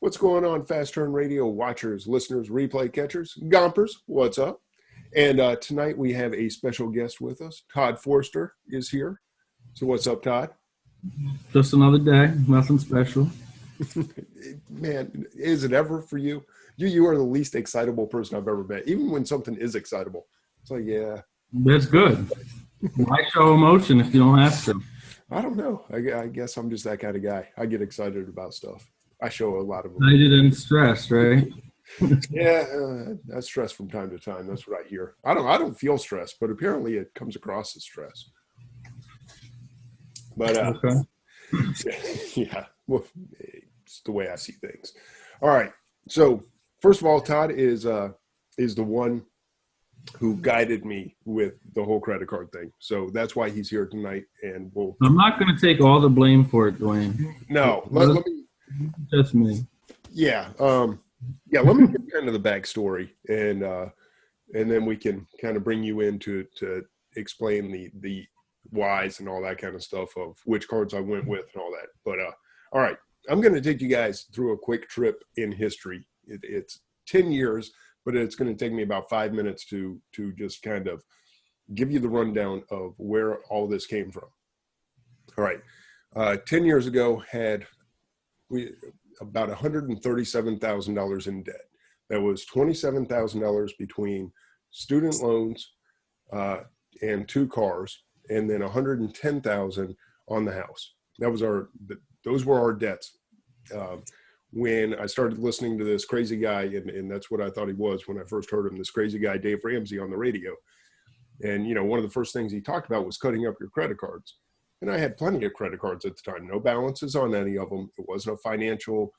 What's going on, Fast Turn Radio watchers, listeners, replay catchers, gompers? What's up? And tonight we have a special guest with us. Todd Forster is here. So what's up, Todd? Just another day, nothing special. Man, is it ever for you? You are the least excitable person I've ever met. Even when something is excitable, it's like, yeah. That's good. Why show emotion if you don't have to? I don't know. I guess I'm just that kind of guy. I get excited about stuff. I show a lot of excited and stressed, right? Yeah, that's stress from time to time. That's what I hear. I don't feel stress, but apparently it comes across as stress. But Okay. yeah, well, it's the way I see things. All right. So first of all, Todd is the one who guided me with the whole credit card thing. So that's why he's here tonight. And I'm not going to take all the blame for it, Dwayne. No, let me. Just me. Yeah. Let me get kind of the backstory, and then we can kind of bring you in to explain the whys and all that kind of stuff of which cards I went with and all that. But all right, I'm going to take you guys through a quick trip in history. It's 10 years, but it's going to take me about 5 minutes to just kind of give you the rundown of where all this came from. All right, 10 years ago we about $137,000 in debt. That was $27,000 between student loans and 2 cars, and then $110,000 on the house. Those were our debts. When I started listening to this crazy guy, and that's what I thought he was when I first heard him, this crazy guy, Dave Ramsey, on the radio. And, one of the first things he talked about was cutting up your credit cards. And I had plenty of credit cards at the time, no balances on any of them. It wasn't a financial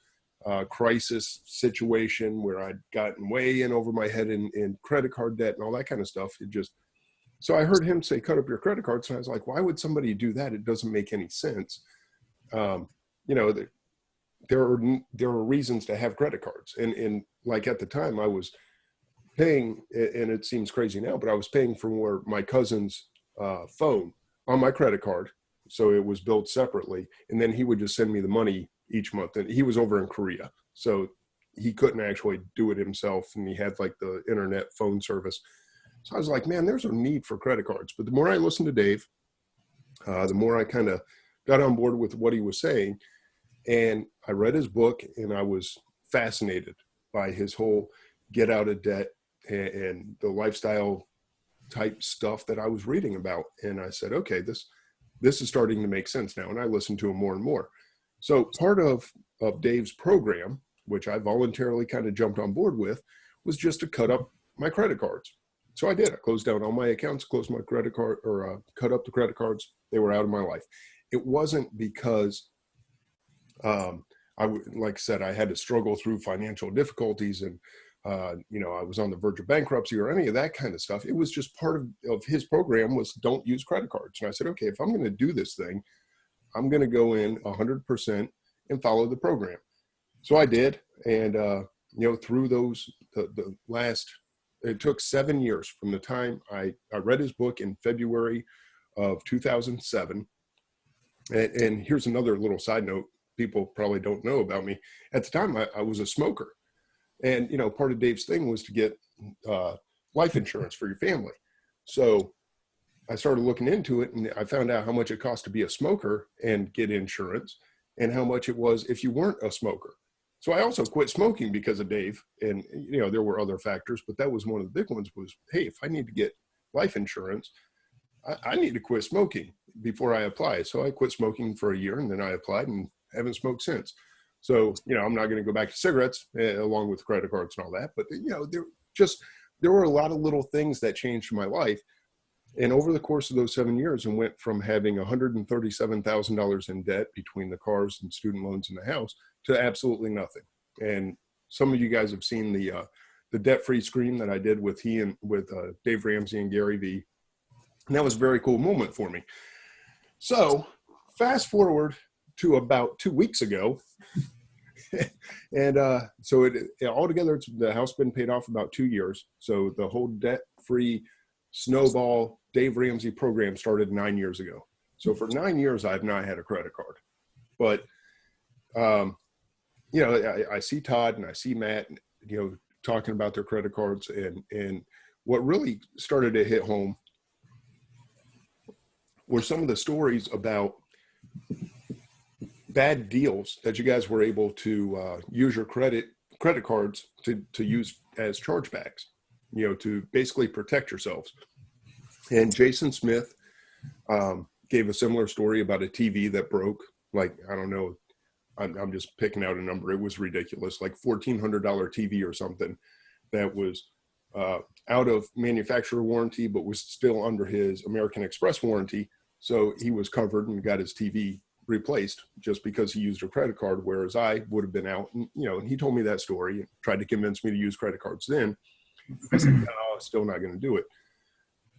crisis situation where I'd gotten way in over my head in credit card debt and all that kind of stuff. So I heard him say, cut up your credit cards. And I was like, why would somebody do that? It doesn't make any sense. There are reasons to have credit cards. And like at the time I was paying, and it seems crazy now, but I was paying for my cousin's phone on my credit card. So it was billed separately, and then he would just send me the money each month. And he was over in Korea, so he couldn't actually do it himself, and he had like the internet phone service. So I was like, man, there's a need for credit cards. But the more I listened to Dave, the more I kind of got on board with what he was saying. And I read his book, and I was fascinated by his whole get out of debt and the lifestyle type stuff that I was reading about. And I said, okay, this is starting to make sense now. And I listened to him more and more. So part of Dave's program, which I voluntarily kind of jumped on board with, was just to cut up my credit cards. So I did. I closed down all my accounts, closed my credit card, or cut up the credit cards. They were out of my life. It wasn't because, like I said, I had to struggle through financial difficulties and, I was on the verge of bankruptcy or any of that kind of stuff. It was just part of his program was don't use credit cards. And I said, okay, if I'm going to do this thing, I'm going to go in 100% and follow the program. So I did. And, through the last, it took 7 years from the time I read his book in February of 2007. And here's another little side note people probably don't know about me. At the time, I was a smoker. And, part of Dave's thing was to get life insurance for your family. So I started looking into it, and I found out how much it cost to be a smoker and get insurance and how much it was if you weren't a smoker. So I also quit smoking because of Dave. And, there were other factors, but that was one of the big ones was, hey, if I need to get life insurance, I need to quit smoking before I apply. So I quit smoking for a year, and then I applied and haven't smoked since. So, I'm not going to go back to cigarettes along with credit cards and all that. But, there were a lot of little things that changed my life. And over the course of those 7 years, I went from having $137,000 in debt between the cars and student loans in the house to absolutely nothing. And some of you guys have seen the debt-free scream that I did with Dave Ramsey and Gary Vee. And that was a very cool moment for me. So fast forward to about 2 weeks ago. And so altogether, the house been paid off about 2 years. So the whole debt-free snowball Dave Ramsey program started 9 years ago. So for 9 years, I've not had a credit card. But you know, I see Todd and I see Matt, you know, talking about their credit cards, and what really started to hit home were some of the stories about bad deals that you guys were able to use your credit cards to use as chargebacks, you know, to basically protect yourselves. And Jason Smith gave a similar story about a TV that broke. Like, I don't know, I'm just picking out a number. It was ridiculous, like $1,400 TV or something that was out of manufacturer warranty, but was still under his American Express warranty. So he was covered and got his TV replaced just because he used a credit card, whereas I would have been out. And, you know, and he told me that story and tried to convince me to use credit cards then. I said, no, still not going to do it.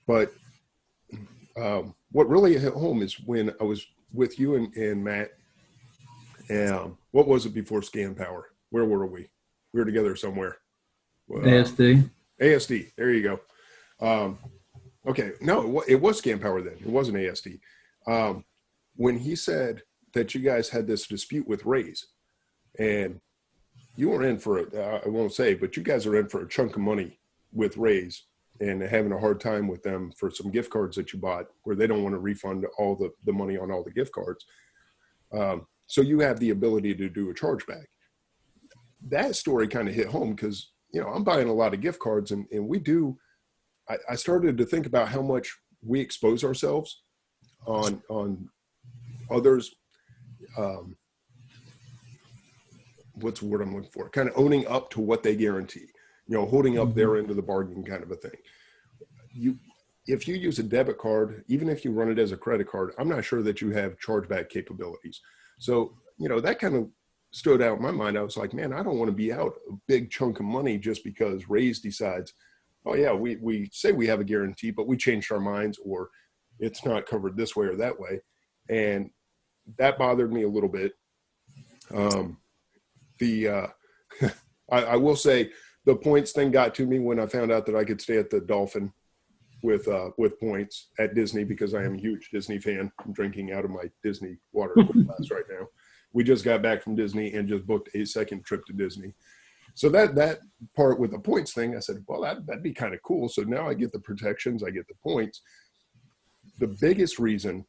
But what really hit home is when I was with you and Matt. What was it before Scan Power? Where were we? We were together somewhere. ASD. ASD. There you go. Okay. No, it was Scan Power then. It wasn't ASD. When he said that you guys had this dispute with Raise, and you were in for it, I won't say, but you guys are in for a chunk of money with Raise and having a hard time with them for some gift cards that you bought where they don't want to refund all the money on all the gift cards. So you have the ability to do a chargeback. That story kind of hit home because, you know, I'm buying a lot of gift cards and we do. I started to think about how much we expose ourselves on others. What's the word I'm looking for? Kind of owning up to what they guarantee, you know, holding up their end of the bargain kind of a thing. If you use a debit card, even if you run it as a credit card, I'm not sure that you have chargeback capabilities. So, you know, that kind of stood out in my mind. I was like, man, I don't want to be out a big chunk of money just because Raise decides, oh yeah, we say we have a guarantee, but we changed our minds, or it's not covered this way or that way. And that bothered me a little bit. I will say the points thing got to me when I found out that I could stay at the Dolphin with points at Disney, because I am a huge Disney fan. I'm drinking out of my Disney water glass right now. We just got back from Disney and just booked a second trip to Disney. So that part with the points thing, I said, well, that'd be kind of cool. So now I get the protections, I get the points. The biggest reason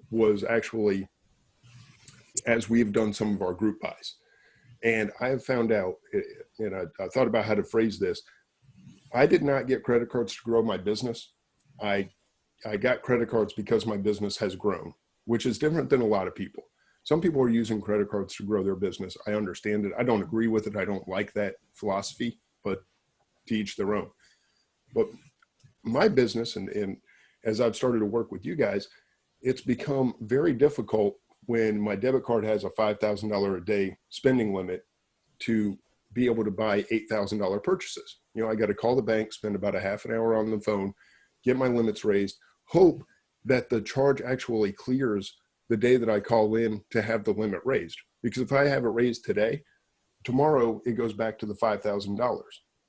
was actually as we've done some of our group buys. And I have found out, and I thought about how to phrase this. I did not get credit cards to grow my business. I got credit cards because my business has grown, which is different than a lot of people. Some people are using credit cards to grow their business. I understand it. I don't agree with it. I don't like that philosophy, but to each their own. But my business, and as I've started to work with you guys, it's become very difficult when my debit card has a $5,000 a day spending limit to be able to buy $8,000 purchases. You know, I got to call the bank, spend about a half an hour on the phone, get my limits raised, hope that the charge actually clears the day that I call in to have the limit raised. Because if I have it raised today, tomorrow it goes back to the $5,000.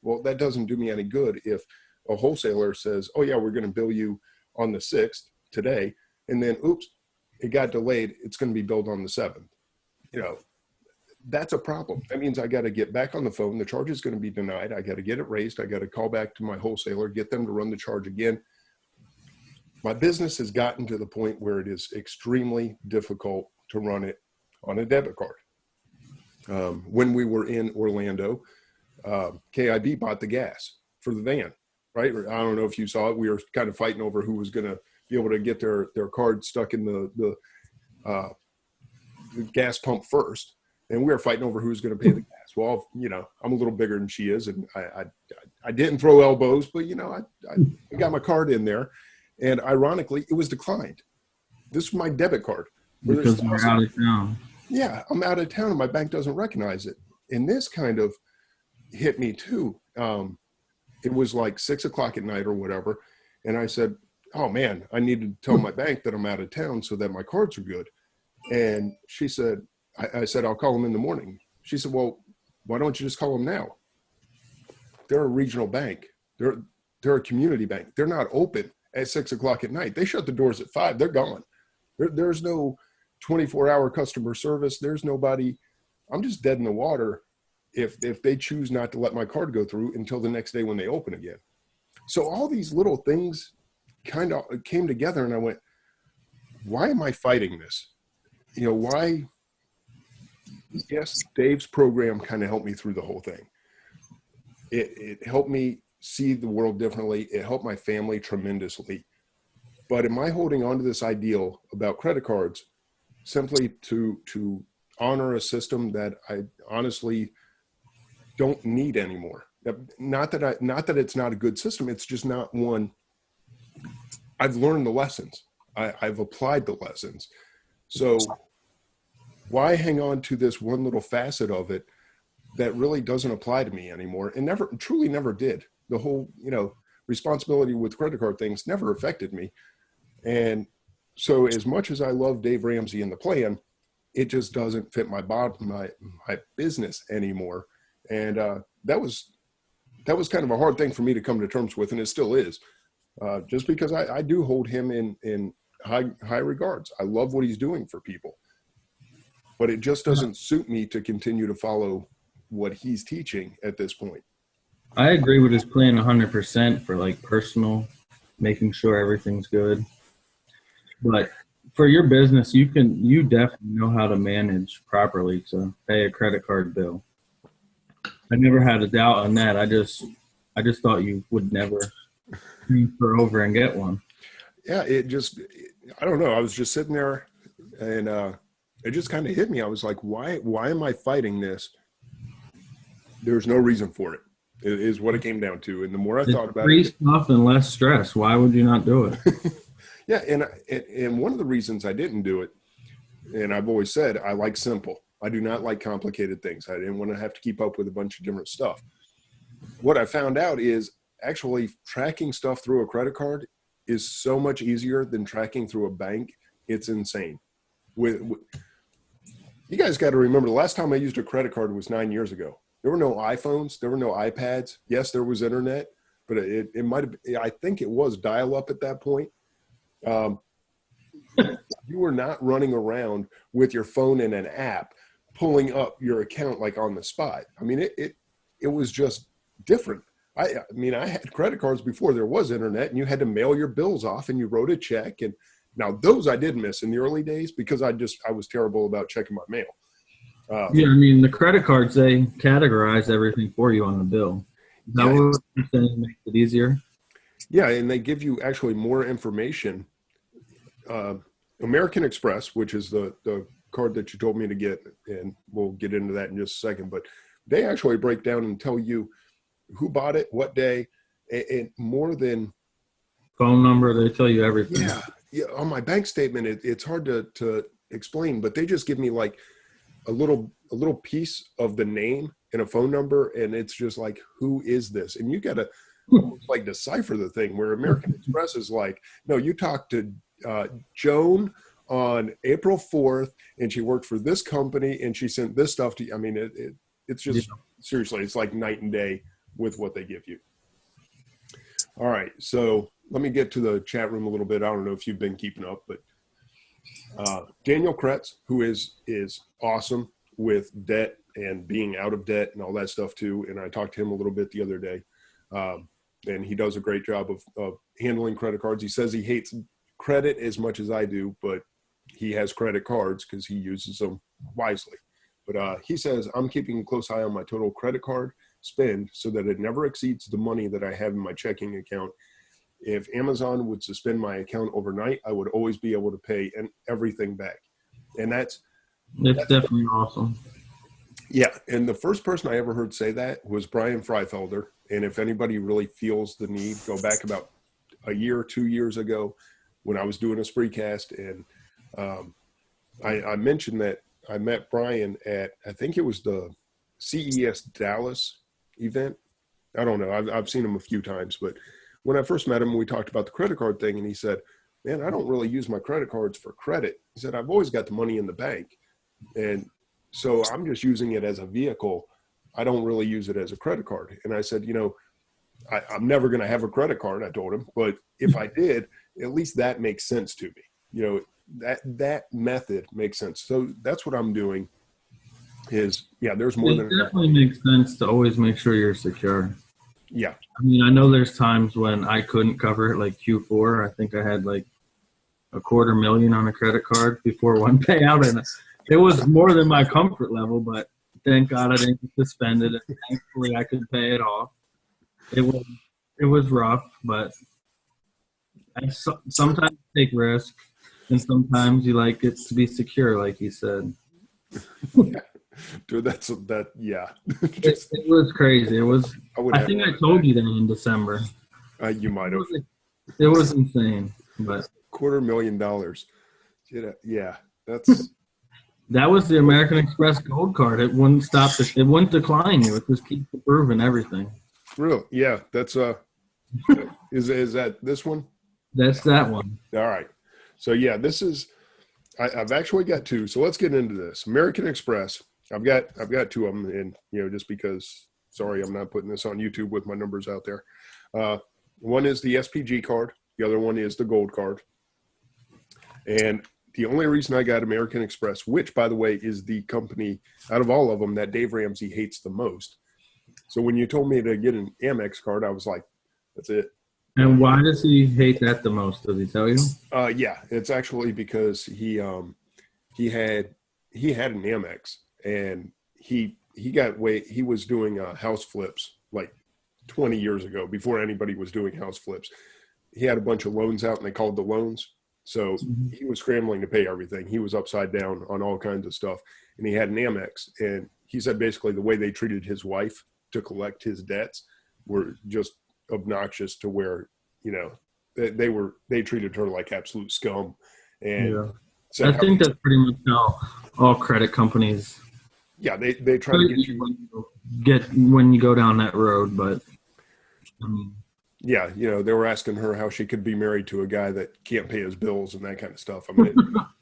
Well, that doesn't do me any good if a wholesaler says, oh yeah, we're going to bill you on the 6th today, and then oops, it got delayed. It's going to be billed on the 7th. You know, that's a problem. That means I got to get back on the phone. The charge is going to be denied. I got to get it raised. I got to call back to my wholesaler, get them to run the charge again. My business has gotten to the point where it is extremely difficult to run it on a debit card. When we were in Orlando, KIB bought the gas for the van, right? I don't know if you saw it. We were kind of fighting over who was going to be able to get their card stuck in the gas pump first. And we were fighting over who's going to pay the gas. Well, you know, I'm a little bigger than she is, and I didn't throw elbows, but, you know, I got my card in there. And ironically, it was declined. This was my debit card. Because we're out of town. Yeah, I'm out of town and my bank doesn't recognize it. And this kind of hit me too. It was like 6 o'clock at night or whatever. And I said, oh man, I need to tell my bank that I'm out of town so that my cards are good. And she said, I said, I'll call them in the morning. She said, well, why don't you just call them now? They're a regional bank. They're a community bank. They're not open at 6 o'clock at night. They shut the doors at 5. They're gone. There's no 24-hour customer service. There's nobody I'm just dead in the water if they choose not to let my card go through until the next day when they open again. So all these little things kind of came together, and I went, why am I fighting this? Why? Yes, Dave's program kind of helped me through the whole thing. It helped me see the world differently. It helped my family tremendously. But am I holding on to this ideal about credit cards simply to honor a system that I honestly don't need anymore? Not that it's not a good system. It's just not one. I've learned the lessons. I've applied the lessons. So why hang on to this one little facet of it that really doesn't apply to me anymore, and truly never did? The whole, responsibility with credit card things never affected me. And so as much as I love Dave Ramsey and the plan, it just doesn't fit my business anymore. And that was kind of a hard thing for me to come to terms with, and it still is, just because I do hold him in high regards. I love what he's doing for people, but it just doesn't suit me to continue to follow what he's teaching at this point. I agree with his plan 100% for like personal, making sure everything's good. But for your business, you definitely know how to manage properly to pay a credit card bill. I never had a doubt on that. I just thought you would never transfer over and get one. Yeah, I don't know. I was just sitting there, and it just kind of hit me. I was like, why am I fighting this? There's no reason for it. It is what it came down to. And the more I thought about free it, stuff and less stress. Why would you not do it? Yeah, and one of the reasons I didn't do it, and I've always said, I like simple. I do not like complicated things. I didn't want to have to keep up with a bunch of different stuff. What I found out is actually tracking stuff through a credit card is so much easier than tracking through a bank. It's insane. You guys got to remember, the last time I used a credit card was 9 years ago. There were no iPhones. There were no iPads. Yes, there was internet, but it might have, I think it was dial-up at that point. You were not running around with your phone in an app, pulling up your account like on the spot. I mean, it was just different. I had credit cards before there was internet, and you had to mail your bills off, and you wrote a check. And now those I did miss in the early days because I was terrible about checking my mail. Yeah, I mean, the credit cards, they categorize everything for you on the bill. Is that what you're saying makes it easier? Yeah, and they give you actually more information. American Express, which is the card that you told me to get, and we'll get into that in just a second, but they actually break down and tell you who bought it, what day, and more than phone number. They tell you everything. Yeah. On my bank statement, it's hard to explain, but they just give me like a little piece of the name and a phone number, and it's just like, who is this? And you got to like decipher the thing, where American Express is like, no, you talked to Joan on April 4th, and she worked for this company, and she sent this stuff to you. I mean, it's just seriously, it's like night and day with what they give you. All right, so let me get to the chat room a little bit. I don't know if you've been keeping up, but Daniel Kretz, who is awesome with debt and being out of debt and all that stuff too. And I talked to him a little bit the other day, and he does a great job of handling credit cards. He says he hates credit as much as I do, but he has credit cards because he uses them wisely. But he says, I'm keeping a close eye on my total credit card spend so that it never exceeds the money that I have in my checking account. If Amazon would suspend my account overnight, I would always be able to pay everything back. And that's definitely awesome. Yeah. And the first person I ever heard say that was Brian Freifelder. And if anybody really feels the need, go back about a year or 2 years ago when I was doing a Spreecast. And I mentioned that I met Brian at, I think it was the CES Dallas event. I don't know. I've seen him a few times, but when I first met him, we talked about the credit card thing, and he said, man, I don't really use my credit cards for credit. He said, I've always got the money in the bank. And so I'm just using it as a vehicle. I don't really use it as a credit card. And I said, I'm never going to have a credit card, I told him. But if I did, at least that makes sense to me. That method makes sense. So that's what I'm doing. there's more It than enough definitely money. makes sense to always make sure you're secure. Yeah. I mean, I know there's times when I couldn't cover it, like Q4. I think I had like a quarter million on a credit card before one payout, and it was more than my comfort level. But thank God I didn't suspend it, and thankfully I could pay it off. It was it was rough, but sometimes take risk, and sometimes you like it to be secure, like you said. Yeah. Dude, yeah. It, Just, it was crazy. It was. I would I have had a think I heart told attack. you that in December. You might It have. was, it was insane, but $250,000. Yeah. That's that was the American Express Gold Card. It wouldn't stop. It wouldn't decline you. It just keeps approving everything. real. Yeah. That's, is that this one? That's that one. All right. So yeah, I've actually got two. So let's get into this. American Express. I've got two of them, and just because. Sorry, I'm not putting this on YouTube with my numbers out there. Uh, One is the SPG card. The other one is the Gold card. And the only reason I got American Express, which by the way is the company out of all of them that Dave Ramsey hates the most. So when you told me to get an Amex card, I was like, that's it. And why does he hate that the most? Does he tell you? Yeah, it's actually because he had an Amex, and he was doing house flips like 20 years ago before anybody was doing house flips. He had a bunch of loans out, and they called the loans. So he was scrambling to pay everything. He was upside down on all kinds of stuff, and he had an Amex. And he said basically the way they treated his wife to collect his debts were just obnoxious to where they treated her like absolute scum. And Yeah. I said, think that's pretty much how all credit companies yeah, they try to get you. get when you go down that road. But I mean, Yeah, they were asking her how she could be married to a guy that can't pay his bills and that kind of stuff. I mean,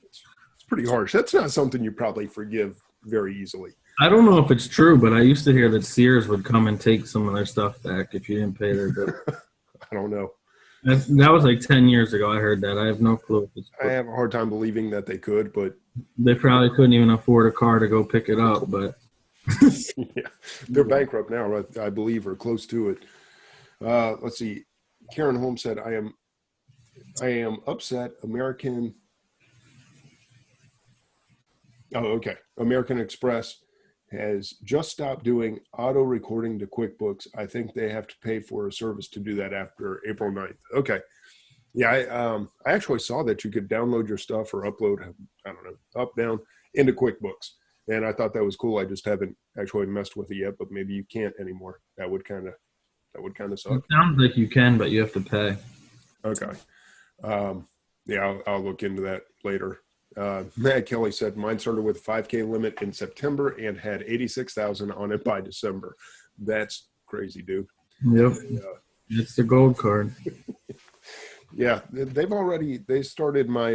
it's pretty harsh. That's not something you probably forgive very easily. I don't know if it's true, but I used to hear that Sears would come and take some of their stuff back if you didn't pay their bill. I don't know. That was like 10 years ago. I heard that. I have no clue if it's I true. have a hard time believing that they could, but They probably couldn't even afford a car to go pick it up, but yeah, they're bankrupt now, I believe, or close to it. Let's see. Karen Holmes said, I am upset. American Express has just stopped doing auto recording to QuickBooks. I think they have to pay for a service to do that after April 9th. Okay. Yeah, I actually saw that you could download your stuff or upload, I don't know, up, down into QuickBooks. And I thought that was cool. I just haven't actually messed with it yet, but maybe you can't anymore. That would kind of it suck. sounds like you can, but you have to pay. Okay. Yeah, I'll look into that later. Matt Kelly said mine started with 5K limit in September and had 86,000 on it by December. That's crazy, dude. Yep. It's the gold card. Yeah, they started my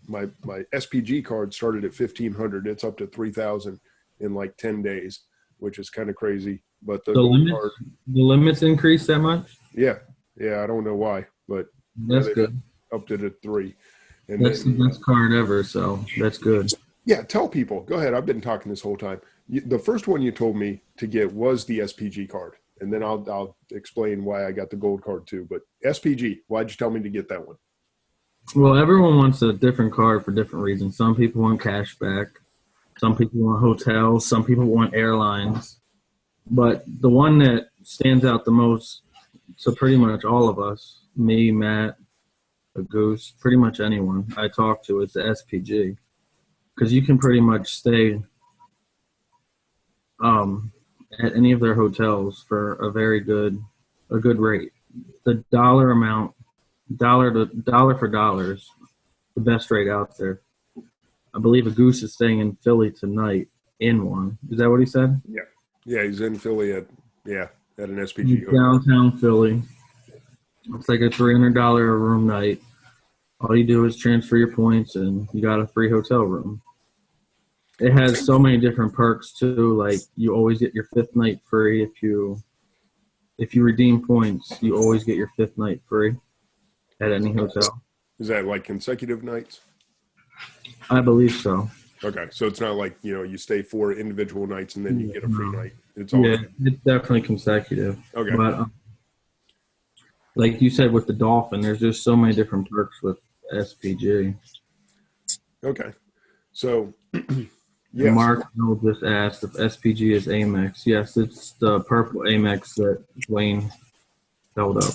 my SPG card started at 1,500. It's up to 3,000 in like 10 days, which is kind of crazy. But the gold card, The limits increased that much? yeah, I don't know why, but That's good. upped it at 3. And That's then, the best card ever, so that's good. yeah, tell people. Go ahead. I've been talking this whole time. The first one you told me to get was the SPG card, and then I'll explain why I got the gold card too. But SPG, why'd you tell me to get that one? Well, everyone wants a different card for different reasons. Some people want cash back. Some people want hotels. Some people want airlines. But the one that stands out the most to pretty much all of us, me, Matt, a Goose, pretty much anyone I talk to, is the SPG. Because you can pretty much stay at any of their hotels for a good rate. The dollar amount, dollar for dollars, the best rate out there. I believe a Goose is staying in Philly tonight in one. Is that what he said? Yeah, he's in Philly at an SPG hotel. Downtown Philly. It's like a $300 a room night. All you do is transfer your points, and you got a free hotel room. It has so many different perks too. Like you always get your 5th night free if you redeem points. You always get your 5th night free at any hotel. Is that like consecutive nights? I believe so. Okay, so it's not like, you stay 4 individual nights and then you get a free night. It's all Yeah, it's definitely consecutive. okay. But like you said with the Dolphin, there's just so many different perks with SPG. Okay, so And yes, Mark Hill just asked if SPG is Amex. Yes, it's the purple Amex that Wayne held up.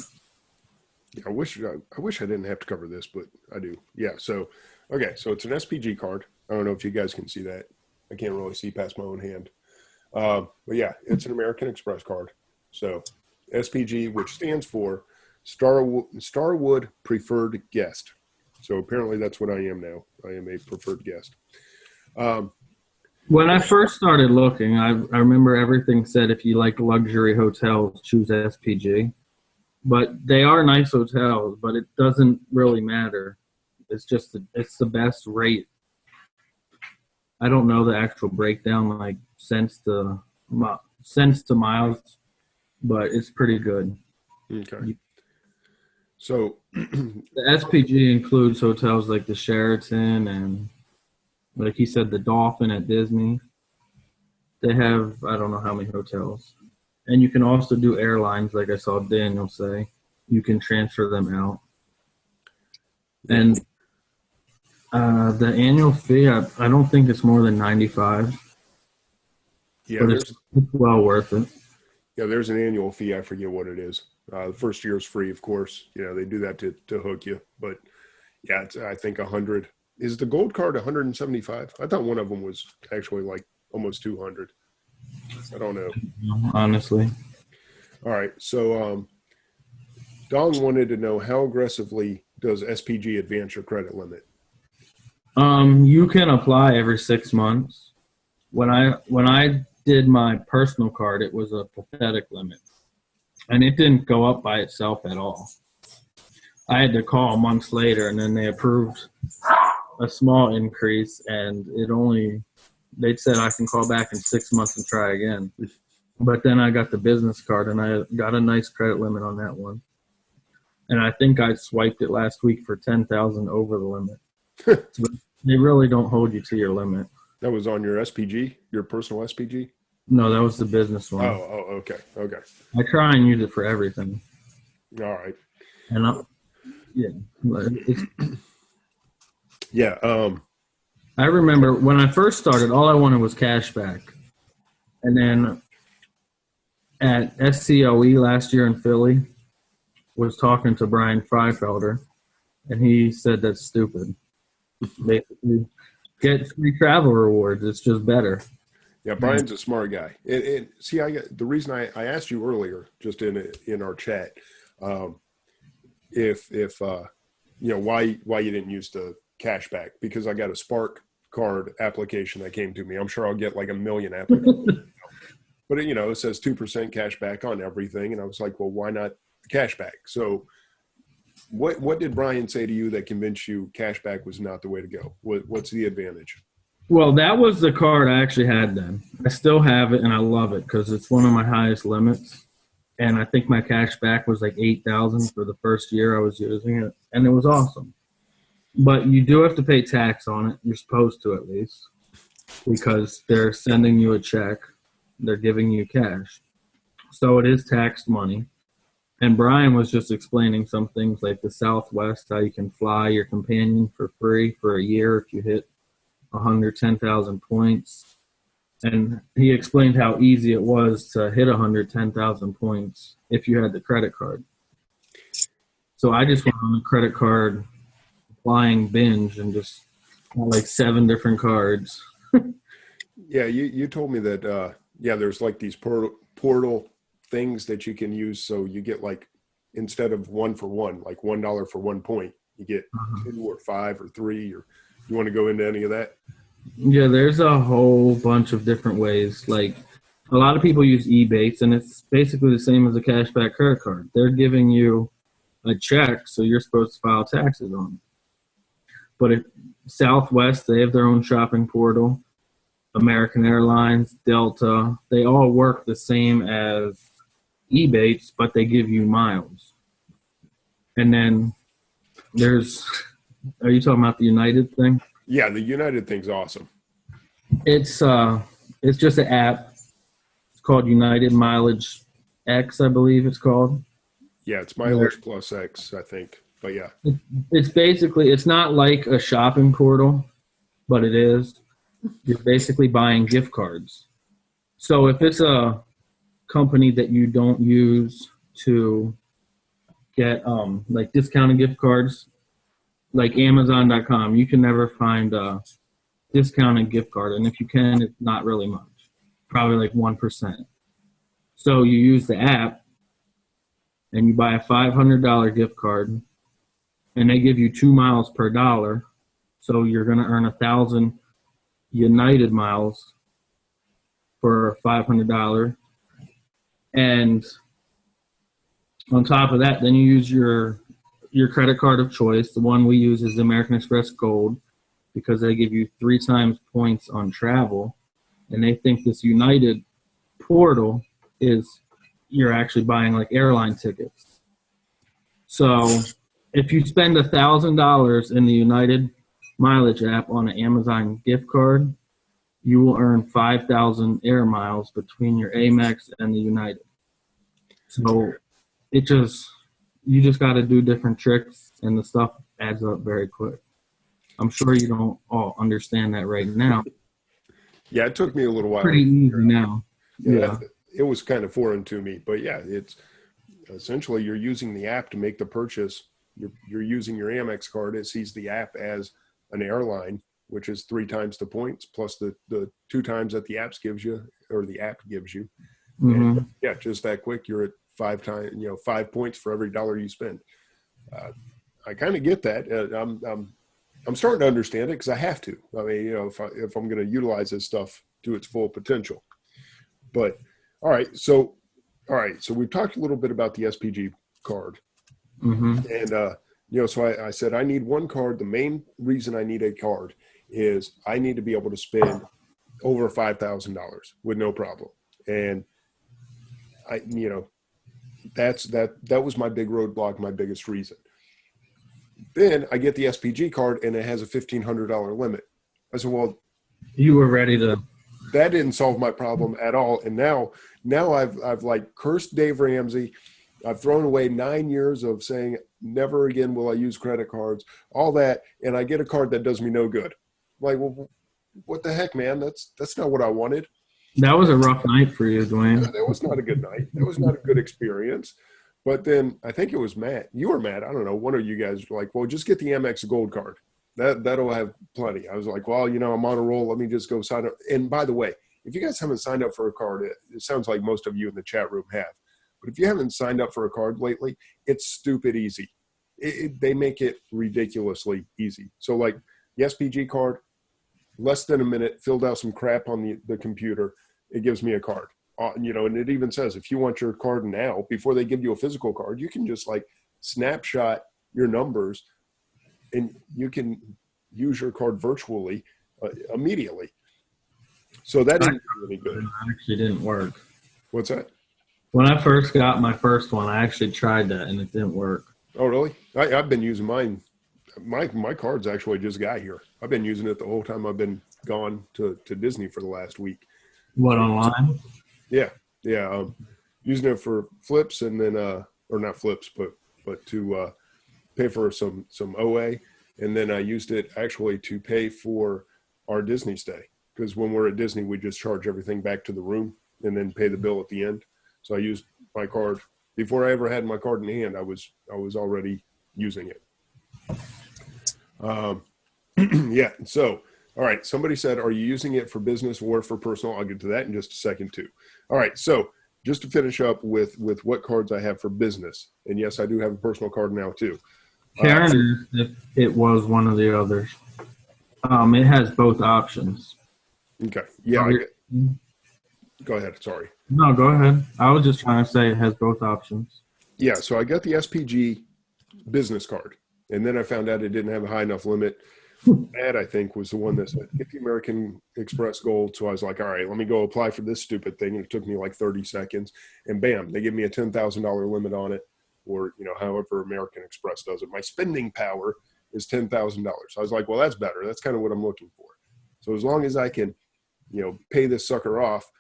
I wish I didn't have to cover this, but I do. Yeah. So, okay. So it's an SPG card. I don't know if you guys can see that. I can't really see past my own hand. But yeah, it's an American Express card. So SPG, which stands for Starwood Preferred Guest. So apparently that's what I am now. I am a preferred guest. When I first started looking, I remember everything said if you like luxury hotels, choose SPG. But they are nice hotels, but it doesn't really matter. It's just it's the best rate. I don't know the actual breakdown, like cents to miles, but it's pretty good. Okay. So The SPG includes hotels like the Sheraton and, like he said, the Dolphin at Disney. They have, I don't know how many hotels. And you can also do airlines, like I saw Daniel say. You can transfer them out. And the annual fee, I don't think it's more than $95. yeah, But it's well worth it. Yeah, there's an annual fee. I forget what it is. The first year is free, of course. They do that to hook you. But yeah, it's, I think 100. Is the gold card 175? I thought one of them was actually like almost 200. I don't know. Honestly. All right. So Dong wanted to know, how aggressively does SPG advance your credit limit? You can apply every 6 months. When I did my personal card, it was a pathetic limit. And it didn't go up by itself at all. I had to call months later, and then they approved a small increase, and they said I can call back in 6 months and try again. But then I got the business card, and I got a nice credit limit on that one. And I think I swiped it last week for $10,000 over the limit. So they really don't hold you to your limit. That was on your SPG, your personal SPG? No, that was the business one. Oh, okay. I try and use it for everything. All right. And yeah. I remember when I first started, all I wanted was cash back. And then at SCOE last year in Philly, was talking to Brian Freifelder, and he said that's stupid. Basically, get free travel rewards. It's just better. Yeah, Brian's a smart guy. And see, the reason I asked you earlier, just in our chat, if why you didn't use the cash back, because I got a Spark card application that came to me. I'm sure I'll get like 1 million applications. But it says 2% cash back on everything, and I was like, well, why not cash back? So what did Brian say to you that convinced you cash back was not the way to go? What's the advantage? Well, that was the card I actually had then. I still have it, and I love it because it's one of my highest limits. And I think my cash back was like $8,000 for the first year I was using it, and it was awesome. But you do have to pay tax on it. You're supposed to, at least, because they're sending you a check. They're giving you cash. So it is taxed money. And Brian was just explaining some things like the Southwest, how you can fly your companion for free for a year if you hit 110,000 points. And he explained how easy it was to hit 110,000 points if you had the credit card. So I just went on the credit card flying binge and just got like 7 different cards. Yeah, you told me that, there's like these portal things that you can use. So you get like, instead of 1 for 1, like $1 for 1 point, you get 2 or 5 or 3, or you want to go into any of that? Yeah, there's a whole bunch of different ways. Like a lot of people use Ebates, and it's basically the same as a cashback credit card. They're giving you a check, so you're supposed to file taxes on it. But if Southwest, they have their own shopping portal. American Airlines, Delta, they all work the same as Ebates, but they give you miles. And then are you talking about the United thing? Yeah, the United thing's awesome. It's just an app. It's called United Mileage X, I believe it's called. Yeah, it's Where Mileage Plus X, I think. But yeah, it's basically, it's not like a shopping portal, but it is. You're basically buying gift cards. So if it's a company that you don't use to get like discounted gift cards, like Amazon.com, you can never find a discounted gift card, and if you can, it's not really much, probably like 1%. So you use the app and you buy a $500 gift card, and they give you 2 miles per dollar. So you're going to earn 1,000 United miles for $500. And on top of that, then you use your credit card of choice. The one we use is the American Express Gold because they give you 3 times points on travel. And they think this United portal is you're actually buying like airline tickets. So if you spend $1,000 in the United mileage app on an Amazon gift card, you will earn 5,000 air miles between your Amex and the United. So it just, you just got to do different tricks, and the stuff adds up very quick. I'm sure you don't all understand that right now. yeah, it took me a little while. Pretty easy now. Yeah, it was kind of foreign to me, but yeah, it's essentially you're using the app to make the purchase. You're using your Amex card. It sees the app as an airline, which is 3 times the points plus the 2 times that the app gives you. Mm-hmm. And yeah, just that quick, you're at 5 times, 5 points for every dollar you spend. I kind of get that. I'm starting to understand it because I have to. I mean, if I'm going to utilize this stuff to its full potential. But all right, so we've talked a little bit about the SPG card, Mm-hmm. and so I said I need one card. The main reason I need a card is I need to be able to spend over $5,000 with no problem, and that was my big roadblock, my biggest reason. Then I get the SPG card and it has a $1,500 limit. I said, well, You were ready to. that didn't solve my problem at all. And now I've like cursed Dave Ramsey. I've thrown away 9 years of saying never again will I use credit cards, all that, and I get a card that does me no good. I'm like, well, what the heck, man? That's not what I wanted. That was a rough night for you, Dwayne. That was not a good night. That was not a good experience. But then I think it was Matt. You were Matt. I don't know. One of you guys were like, well, just get the Amex Gold card. That'll have plenty. I was like, well, I'm on a roll. Let me just go sign up. And by the way, if you guys haven't signed up for a card, it sounds like most of you in the chat room have. But if you haven't signed up for a card lately, it's stupid easy. They make it ridiculously easy. So like the SPG card, less than a minute, filled out some crap on the computer. It gives me a card. And it even says if you want your card now, before they give you a physical card, you can just like snapshot your numbers and you can use your card virtually immediately. So that is really good. It actually didn't work. What's that? When I first got my first one, I actually tried that and it didn't work. Oh, really? I've been using mine. My cards actually just got here. I've been using it the whole time I've been gone to Disney for the last week. What, online? Yeah. Using it for flips and then or not flips, but to pay for some OA, and then I used it actually to pay for our Disney stay because when we're at Disney, we just charge everything back to the room and then pay the bill at the end. So I used my card before I ever had my card in hand. I was already using it. Yeah. So. All right. Somebody said, are you using it for business or for personal? I'll get to that in just a second too. All right. So just to finish up with what cards I have for business. And yes, I do have a personal card now too. Karen, if it was one of the others. It has both options. Okay. Yeah. Go ahead. Sorry. No, go ahead. I was just trying to say it has both options. Yeah. So I got the SPG business card, and then I found out it didn't have a high enough limit. That I think was the one that said get the American Express Gold. So I was like, all right, let me go apply for this stupid thing. And it took me like 30 seconds, and bam, they give me a $10,000 limit on it, or however American Express does it. My spending power is $10,000. So I was like, well, that's better. That's kind of what I'm looking for. So as long as I can pay this sucker off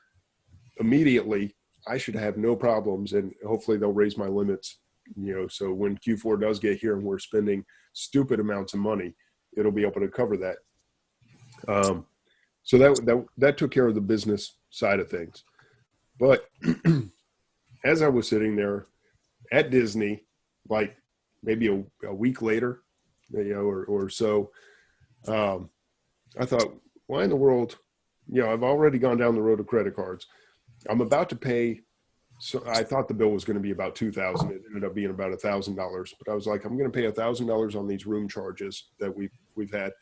immediately, I should have no problems, and hopefully they'll raise my limits, so when Q4 does get here and we're spending stupid amounts of money, it'll be able to cover that. So that took care of the business side of things. But as I was sitting there at Disney, like maybe a week later, or so, I thought, why in the world, I've already gone down the road of credit cards. I'm about to pay. So I thought the bill was going to be about $2,000. It ended up being about $1,000. But I was like, I'm going to pay $1,000 on these room charges that we've had.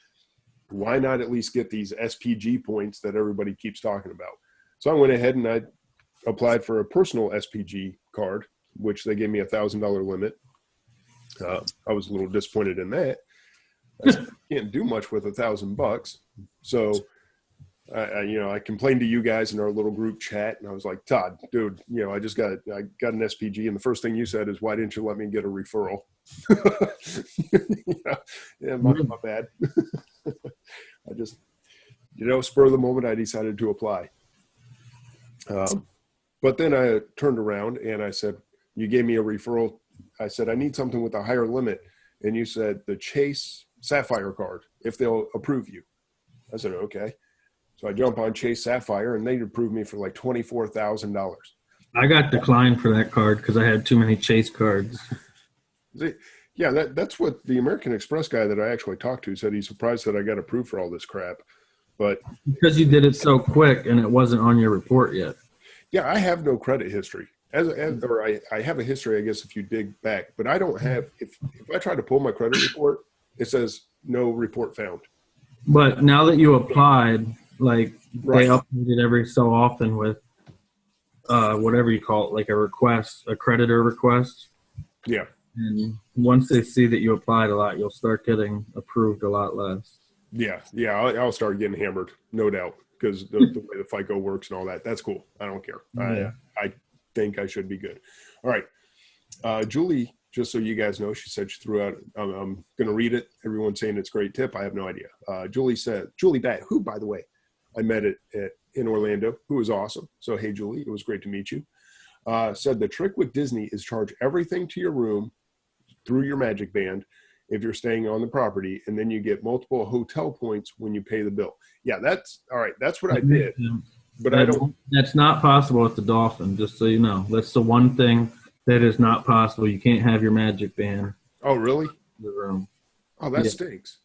Why not at least get these SPG points that everybody keeps talking about? So I went ahead and I applied for a personal SPG card, which they gave me $1,000 limit. I was a little disappointed in that. I can't do much with $1,000. So I complained to you guys in our little group chat, and I was like, Todd, dude, I got an SPG, and the first thing you said is, why didn't you let me get a referral? My bad. I just, spur of the moment, I decided to apply. But then I turned around and I said, you gave me a referral. I said, I need something with a higher limit. And you said the Chase Sapphire card, if they'll approve you. I said, okay. So I jump on Chase Sapphire, and they approved me for like $24,000. I got declined for that card because I had too many Chase cards. Yeah, that's what the American Express guy that I actually talked to said. He's surprised that I got approved for all this crap. But because you did it so quick and it wasn't on your report yet. Yeah, I have no credit history. I have a history, I guess, if you dig back. But I don't have – if I try to pull my credit report, it says no report found. But now that you applied, like Right. they update it every so often with whatever you call it, like a request, a creditor request. Yeah. And once they see that you applied a lot, you'll start getting approved a lot less. Yeah. I'll start getting hammered, no doubt, because the way the FICO works and all that. That's cool. I don't care. Yeah. I think I should be good. All right. Julie, just so you guys know, she said she threw out, I'm going to read it. Everyone's saying it's a great tip. I have no idea. Julie said, Julie Bat, who, by the way, I met in Orlando, who was awesome. So, hey, Julie, it was great to meet you. Said the trick with Disney is charge everything to your room through your Magic Band if you're staying on the property, and then you get multiple hotel points when you pay the bill. Yeah, that's all right. That's what I did. But I don't. That's not possible at the Dolphin, just so you know. That's the one thing that is not possible. You can't have your Magic Band. Oh, really? In the room. Oh, that stinks.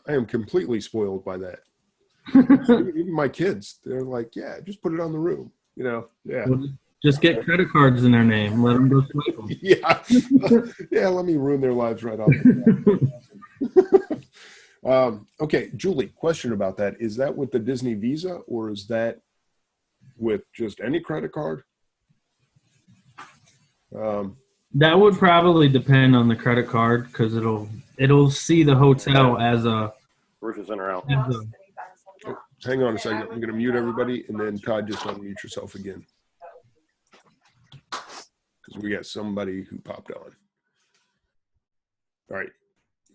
I am completely spoiled by that. Even my kids, they're like, yeah, just put it on the room. Yeah. Well, just get credit cards in their name. Let them go swipe them. Yeah. Yeah, let me ruin their lives right off the bat. Okay, Julie, question about that. Is that with the Disney Visa, or is that with just any credit card? That would probably depend on the credit card, because it'll see the hotel as a. Roof is in or out. Hang on a second. I'm going to mute everybody, and then Todd, just unmute yourself again, because we got somebody who popped on. All right.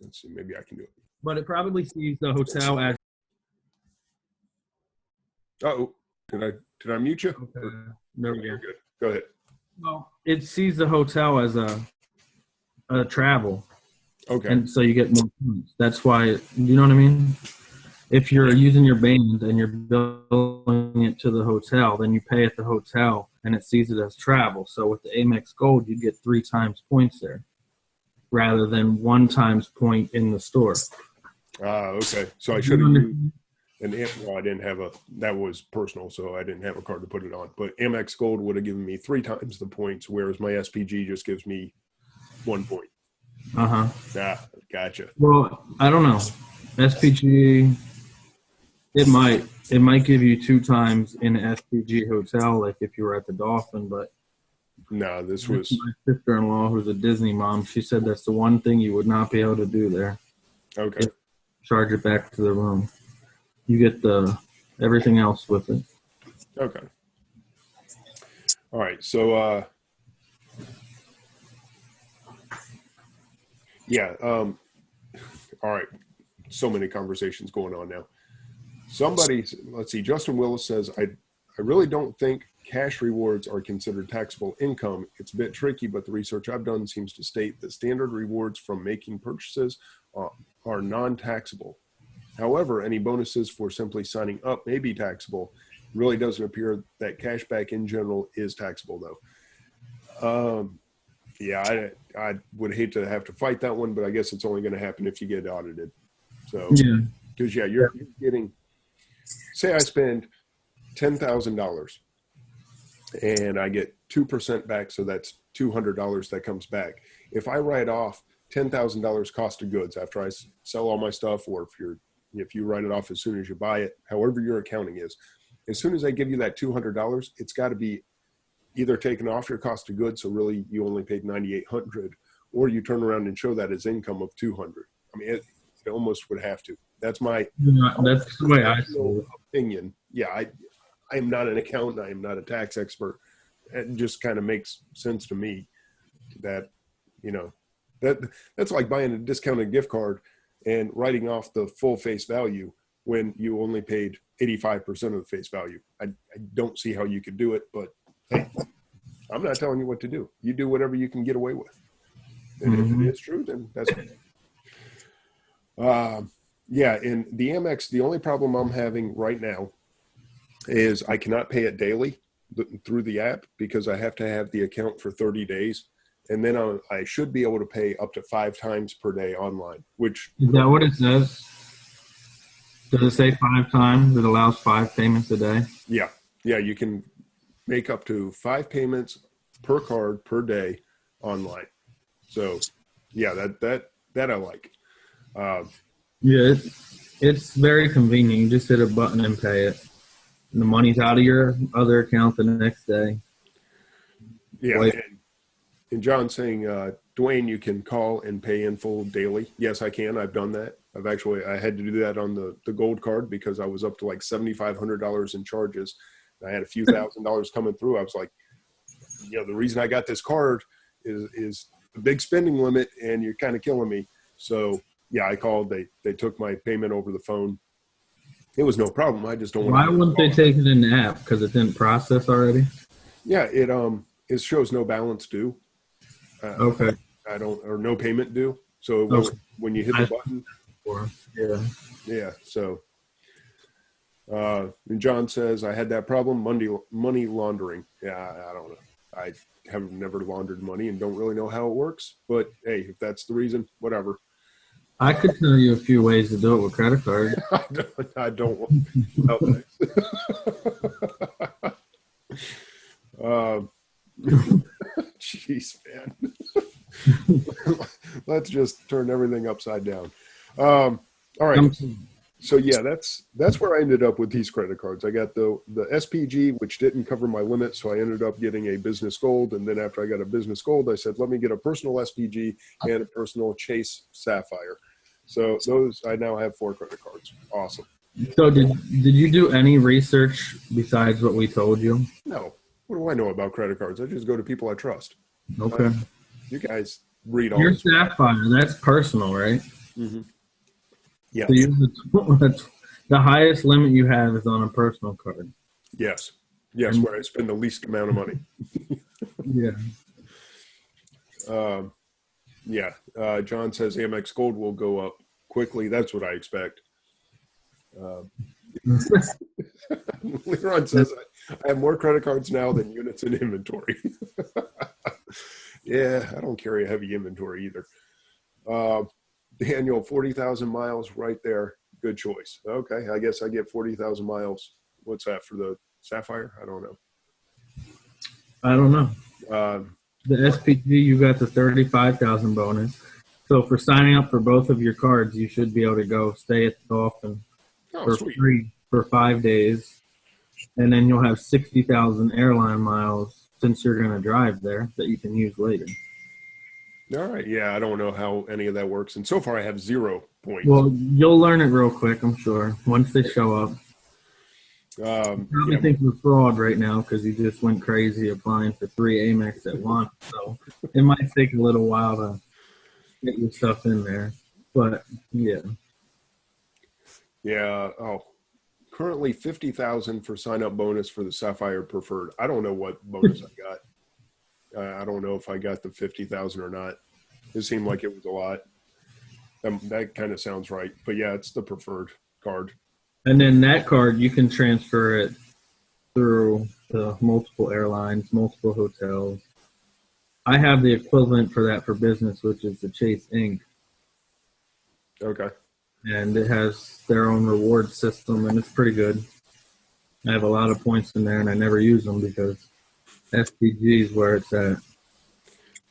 Let's see. Maybe I can do it. But it probably sees the hotel as. Oh, did I mute you? Okay. There we go. Good. Go ahead. Well, it sees the hotel as a travel. Okay. And so you get more points. That's why, you know what I mean? If you're using your band and you're billing it to the hotel, then you pay at the hotel and it sees it as travel. So with the Amex Gold, you get 3 times points there rather than 1 times point in the store. Okay. So I should have used I didn't have that was personal, so I didn't have a card to put it on. But Amex Gold would have given me 3 times the points, whereas my SPG just gives me 1 point. Gotcha. Well, I don't know. SPG, it might give you 2 times in an SPG hotel, like if you were at the Dolphin, but no, this was my sister-in-law, who's a Disney mom. She said that's the one thing you would not be able to do there. Okay. Charge it back to the room. You get everything else with it. Okay. All right. So, all right. So many conversations going on now. Let's see, Justin Willis says, I really don't think cash rewards are considered taxable income. It's a bit tricky, but the research I've done seems to state that standard rewards from making purchases are non-taxable. However, any bonuses for simply signing up may be taxable. It really doesn't appear that cashback in general is taxable, though. Yeah, I would hate to have to fight that one, but I guess it's only going to happen if you get audited. So, Yeah. because you're getting, say I spend $10,000 and I get 2% back, so that's $200 that comes back. If I write off $10,000 cost of goods after I sell all my stuff, or if you write it off as soon as you buy it, however your accounting is, as soon as I give you that $200, it's got to be either taken off your cost of goods, so really you only paid $9,800, or you turn around and show that as income of $200. I mean, it almost would have to. That's my that's the way I see it. Opinion. Yeah, I am not an accountant. I am not a tax expert. It just kind of makes sense to me that, that's like buying a discounted gift card and writing off the full face value when you only paid 85% of the face value. I don't see how you could do it, but hey, I'm not telling you what to do. You do whatever you can get away with. And if it is true, then that's good. Yeah, in the Amex, the only problem I'm having right now is I cannot pay it daily through the app because I have to have the account for 30 days. And then I should be able to pay up to 5 times per day online, which... Is that what it says? Does it say 5 times? It allows 5 payments a day? Yeah. Yeah, you can make up to 5 payments per card per day online. So, yeah, that I like. Yeah, it's very convenient. You just hit a button and pay it. And the money's out of your other account the next day. Yeah, and John's saying, Dwayne, you can call and pay in full daily. Yes, I can. I've done that. I had to do that on the gold card because I was up to like $7,500 in charges. I had a few $1,000s coming through. I was like, the reason I got this card is a big spending limit, and you're kind of killing me. So yeah, I called. They took my payment over the phone. It was no problem. I just don't. Why wouldn't they take it in the app? Because it didn't process already. Yeah, it shows no balance due. Okay. Or no payment due. So when you hit the button. Yeah. So, and John says, I had that problem, money laundering. Yeah, I don't know. I have never laundered money and don't really know how it works. But hey, if that's the reason, whatever. I could tell you a few ways to do it with credit cards. I don't want jeez, man. Let's just turn everything upside down. All right. So yeah, that's where I ended up with these credit cards. I got the SPG, which didn't cover my limit, so I ended up getting a business gold. And then after I got a business gold, I said, let me get a personal SPG and a personal Chase Sapphire. So those, I now have 4 credit cards. Awesome. So did you do any research besides what we told you? No. What do I know about credit cards? I just go to people I trust. Okay. You guys read all your this. Sapphire, that's personal, right? Mm-hmm. Yeah. So the highest limit you have is on a personal card. Yes. Yes, where I spend the least amount of money. Yeah. John says Amex Gold will go up quickly. That's what I expect. Leron says I have more credit cards now than units in inventory. Yeah, I don't carry a heavy inventory either. Daniel, 40,000 miles right there. Good choice. Okay, I guess I get 40,000 miles. What's that for the Sapphire? I don't know. The SPG, you got the 35,000 bonus. So for signing up for both of your cards, you should be able to go stay at the Dolphin for free for 5 days. And then you'll have 60,000 airline miles since you're going to drive there that you can use later. All right. Yeah, I don't know how any of that works. And so far I have 0 points. Well, you'll learn it real quick, I'm sure, once they show up. You probably think you're fraud right now because you just went crazy applying for 3 Amex at once. So it might take a little while to get your stuff in there. But, yeah. Yeah. Oh, currently 50,000 for sign up bonus for the Sapphire Preferred. I don't know what bonus I got. I don't know if I got the 50,000 or not. It seemed like it was a lot. That kind of sounds right. But yeah, it's the preferred card. And then that card, you can transfer it through the multiple airlines, multiple hotels. I have the equivalent for that for business, which is the Chase Inc. Okay. And it has their own reward system, and it's pretty good. I have a lot of points in there, and I never use them because SPG is where it's at.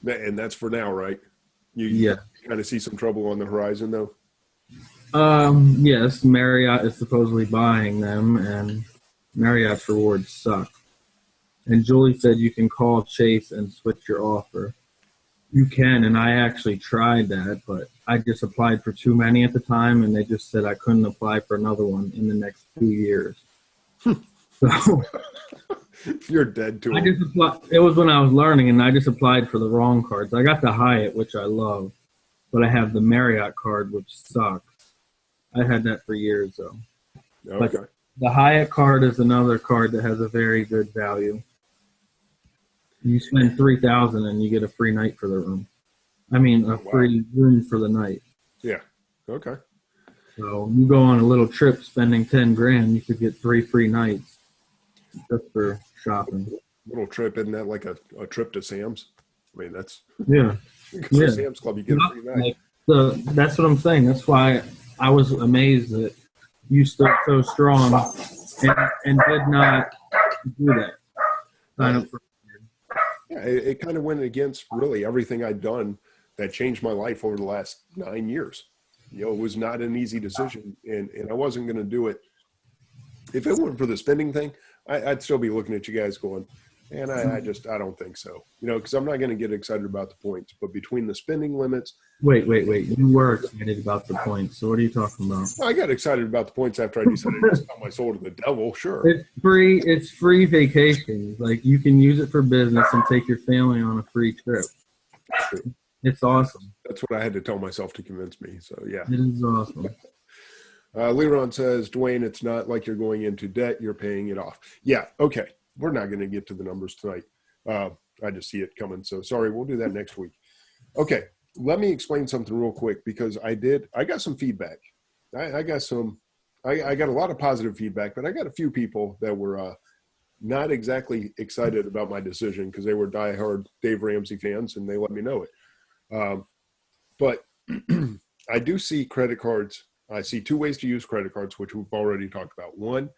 And that's for now, right? Yeah. Kind of see some trouble on the horizon, though. Yes, Marriott is supposedly buying them, and Marriott's rewards suck. And Julie said you can call Chase and switch your offer. You can, and I actually tried that, but I just applied for too many at the time, and they just said I couldn't apply for another one in the next 2 years. So you're dead to I it. just applied. It was when I was learning, and I just applied for the wrong cards. I got the Hyatt, which I love, but I have the Marriott card, which sucks. I had that for years, though. Okay. But the Hyatt card is another card that has a very good value. You spend $3,000 and you get a free night for the room. I mean, a free room for the night. Yeah. Okay. So you go on a little trip spending $10,000, you could get 3 free nights just for shopping. Little trip, isn't that like a trip to Sam's? I mean, that's yeah. Sam's Club, you get a free night. That's what I'm saying. That's why I was amazed that you stood so strong and did not do that. Sign up for. Yeah, it kind of went against really everything I'd done that changed my life over the last 9 years. You know, it was not an easy decision, and I wasn't going to do it. If it weren't for the spending thing, I'd still be looking at you guys going, and I don't think so. You know, because I'm not going to get excited about the points. But between the spending limits. Wait. You were excited about the points. So what are you talking about? I got excited about the points after I decided to sell my soul to the devil. Sure. It's free vacations. Like, you can use it for business and take your family on a free trip. It's awesome. That's what I had to tell myself to convince me. So, yeah. It is awesome. Leron says, Dwayne, it's not like you're going into debt. You're paying it off. Yeah. Okay. We're not going to get to the numbers tonight. I just see it coming. So, sorry. We'll do that next week. Okay. Let me explain something real quick because I got some feedback. I got a lot of positive feedback, but I got a few people that were not exactly excited about my decision because they were diehard Dave Ramsey fans, and they let me know it. But I do see credit cards. I see 2 ways to use credit cards, which we've already talked about. One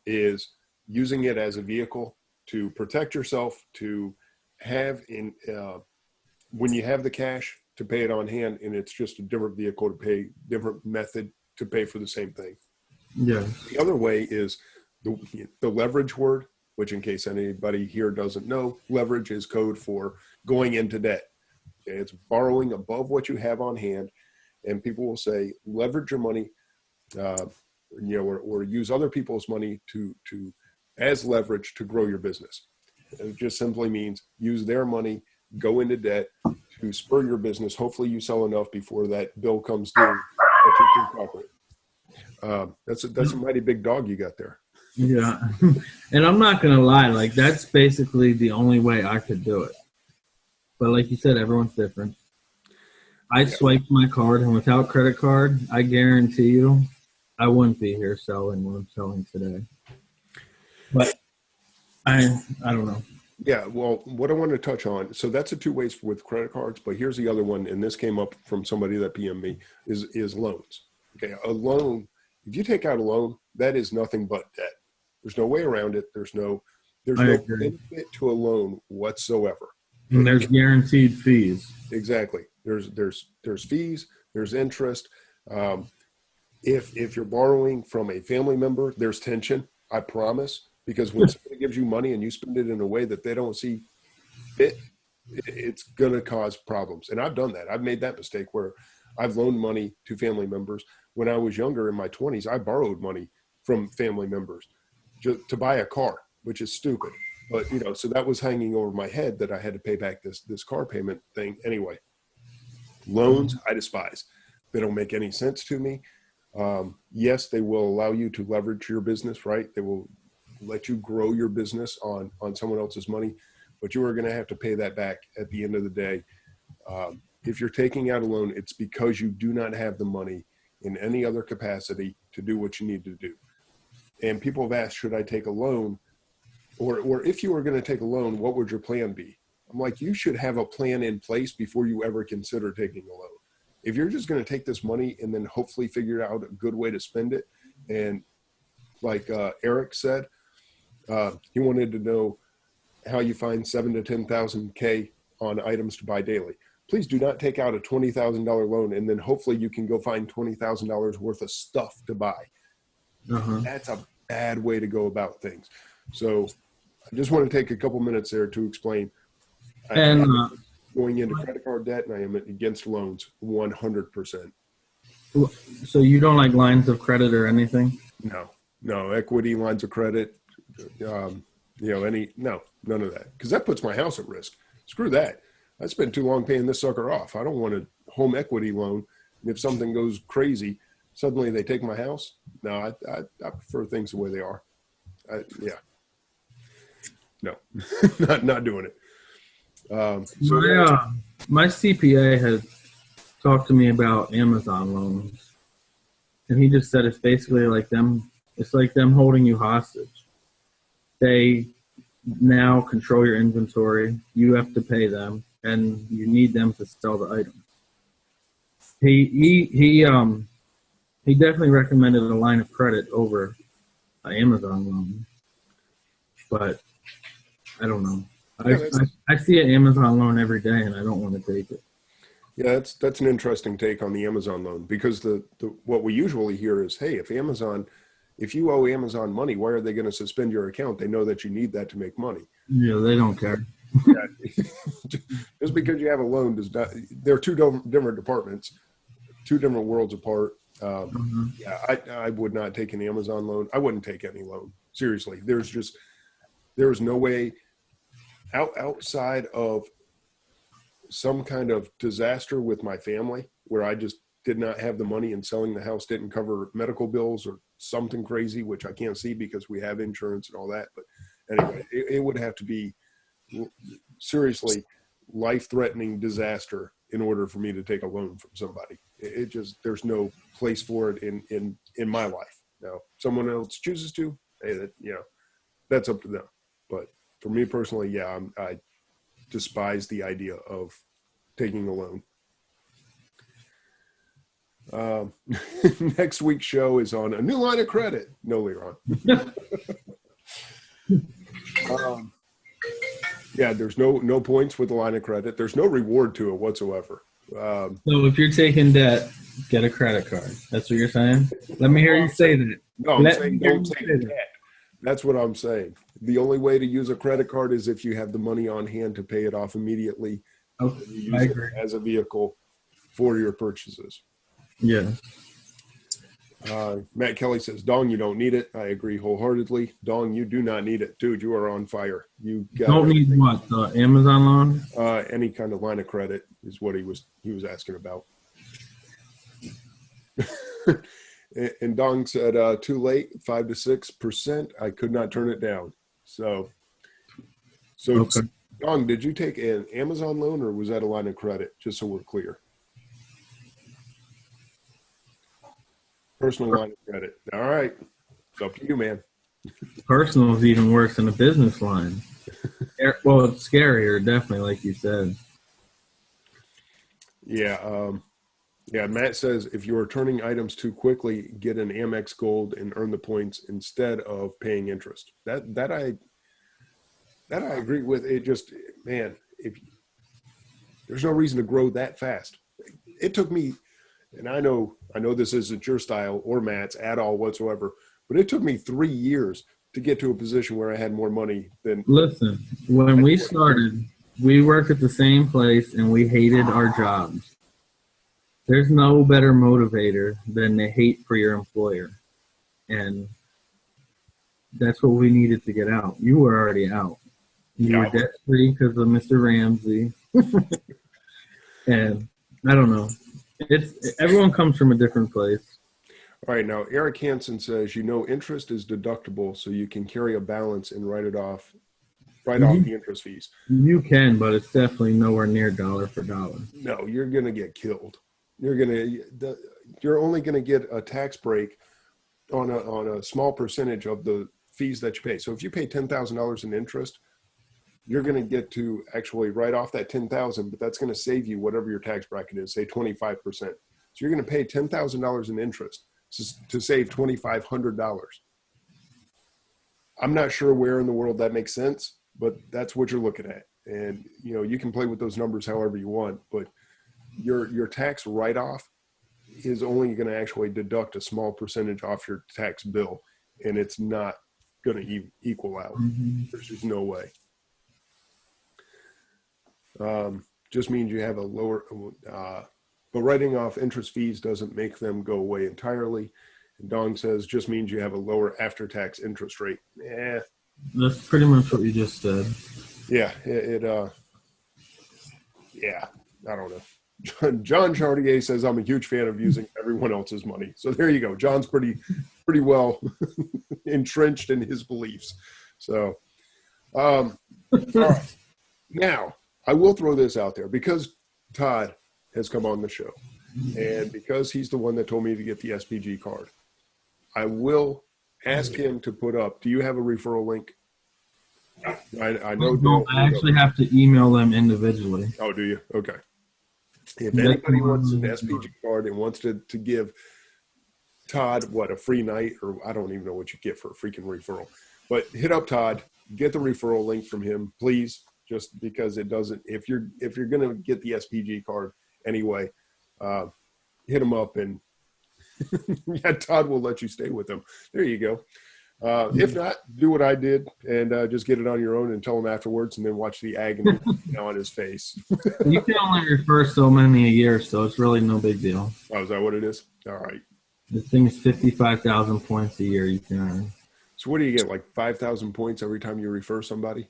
is using it as a vehicle to protect yourself, to have when you have the cash, to pay it on hand, and it's just a different vehicle to pay, different method to pay for the same thing. Yeah. The other way is the leverage word, which in case anybody here doesn't know, leverage is code for going into debt. Okay? It's borrowing above what you have on hand, and people will say leverage your money, or use other people's money to as leverage to grow your business. It just simply means use their money, go into debt to spur your business. Hopefully you sell enough before that bill comes due that you can cover it. That's a mighty big dog you got there. Yeah. And I'm not going to lie. Like, that's basically the only way I could do it. But like you said, everyone's different. I swiped my card, and without credit card, I guarantee you I wouldn't be here selling what I'm selling today. But I don't know. Yeah, well, what I want to touch on, so that's the 2 ways with credit cards, but here's the other one, and this came up from somebody that PM'd me, is loans. Okay, a loan, if you take out a loan, that is nothing but debt. There's no way around it. There's no benefit to a loan whatsoever. And there's guaranteed fees. Exactly. There's fees, there's interest. If you're borrowing from a family member, there's tension, I promise. Because when somebody gives you money and you spend it in a way that they don't see fit, it's going to cause problems. And I've done that. I've made that mistake where I've loaned money to family members. When I was younger in my 20s, I borrowed money from family members to buy a car, which is stupid. But, so that was hanging over my head that I had to pay back this car payment thing. Anyway, loans, I despise. They don't make any sense to me. Yes, they will allow you to leverage your business, right? They will let you grow your business on someone else's money, but you are going to have to pay that back at the end of the day. If you're taking out a loan, it's because you do not have the money in any other capacity to do what you need to do. And people have asked, should I take a loan? Or if you were going to take a loan, what would your plan be? I'm like, you should have a plan in place before you ever consider taking a loan. If you're just going to take this money and then hopefully figure out a good way to spend it, and like Eric said, he wanted to know how you find 7,000 to 10,000 K on items to buy daily. Please do not take out a $20,000 loan and then hopefully you can go find $20,000 worth of stuff to buy. That's a bad way to go about things. So I just want to take a couple minutes there to explain. And going into credit card debt, and I am against loans 100%. So you don't like lines of credit or anything? No equity lines of credit. None of that, because that puts my house at risk. Screw that. I spent too long paying this sucker off. I don't want a home equity loan. And if something goes crazy, suddenly they take my house. No, I prefer things the way they are. No, not doing it. My CPA has talked to me about Amazon loans, and he just said it's basically like them. It's like them holding you hostage. They now control your inventory. You have to pay them, and you need them to sell the item. He definitely recommended a line of credit over an Amazon loan, but I don't know. I see an Amazon loan every day, and I don't want to take it. Yeah, that's an interesting take on the Amazon loan, because the what we usually hear is, hey, if you owe Amazon money, why are they going to suspend your account? They know that you need that to make money. Yeah, they don't care. Just because you have a loan does not. They're two different departments, two different worlds apart. Yeah, I would not take an Amazon loan. I wouldn't take any loan. Seriously, there's no way outside of some kind of disaster with my family where I just did not have the money and selling the house didn't cover medical bills or something crazy, which I can't see because we have insurance and all that. But anyway, it would have to be seriously life-threatening disaster in order for me to take a loan from somebody. It just, there's no place for it in my life. Now, someone else chooses to, hey, that's up to them. But for me personally, yeah, I despise the idea of taking a loan. Next week's show is on a new line of credit. No, Leron. Yeah, there's no points with the line of credit. There's no reward to it whatsoever. So if you're taking debt, get a credit card. That's what you're saying? Let me hear you say that. No, I'm saying don't take debt. That's what I'm saying. The only way to use a credit card is if you have the money on hand to pay it off immediately. Okay, you use it as a vehicle for your purchases. Yeah. Matt Kelly says, Dong, you don't need it. I agree wholeheartedly. Dong, you do not need it. Dude, you are on fire. You don't need what? The Amazon loan? Any kind of line of credit is what he was asking about. And Dong said, too late, 5 to 6%. I could not turn it down. So okay. Dong, did you take an Amazon loan or was that a line of credit? Just so we're clear. Personal line of credit. All right. It's up to you, man. Personal is even worse than a business line. Well, it's scarier, definitely, like you said. Yeah. Matt says if you are turning items too quickly, get an Amex Gold and earn the points instead of paying interest. That I agree with. It just, man, there's no reason to grow that fast. It took me, and I know this isn't your style or Matt's at all whatsoever, but it took me 3 years to get to a position where I had more money than. Listen, when we started, we worked at the same place and we hated our jobs. There's no better motivator than the hate for your employer. And that's what we needed to get out. You were already out. You were debt free because of Mr. Ramsey. And I don't know. Everyone comes from a different place. All right, now Eric Hansen says, interest is deductible, so you can carry a balance and write off the interest fees. You can, but it's definitely nowhere near dollar for dollar. No, you're going to get killed. You're only going to get a tax break on a small percentage of the fees that you pay. So if you pay $10,000 in interest, you're going to get to actually write off that $10,000, but that's going to save you whatever your tax bracket is, say 25%. So you're going to pay $10,000 in interest to save $2,500. I'm not sure where in the world that makes sense, but that's what you're looking at. And you can play with those numbers however you want, but your tax write-off is only going to actually deduct a small percentage off your tax bill, and it's not going to equal out. There's just no way. Just means you have a lower, but writing off interest fees doesn't make them go away entirely. And Dong says just means you have a lower after-tax interest rate. That's pretty much what you just said. Yeah, I don't know. John Chartier says, I'm a huge fan of using everyone else's money. So there you go. John's pretty well entrenched in his beliefs. So, all right. Now, I will throw this out there because Todd has come on the show and because he's the one that told me to get the SPG card. I will ask him to put up, do you have a referral link? I know. I actually have to email them individually. Oh, do you? Okay. If anybody wants an SPG card and wants to give Todd, a free night, or I don't even know what you get for a freaking referral, but hit up Todd, get the referral link from him, please, just because it doesn't, if you're going to get the SPG card anyway, hit him up and Todd will let you stay with him. There you go. If not, do what I did and just get it on your own and tell him afterwards and then watch the agony on his face. You can only refer so many a year, so it's really no big deal. Oh, is that what it is? All right. The thing is 55,000 points a year you can earn. So what do you get, like 5,000 points every time you refer somebody?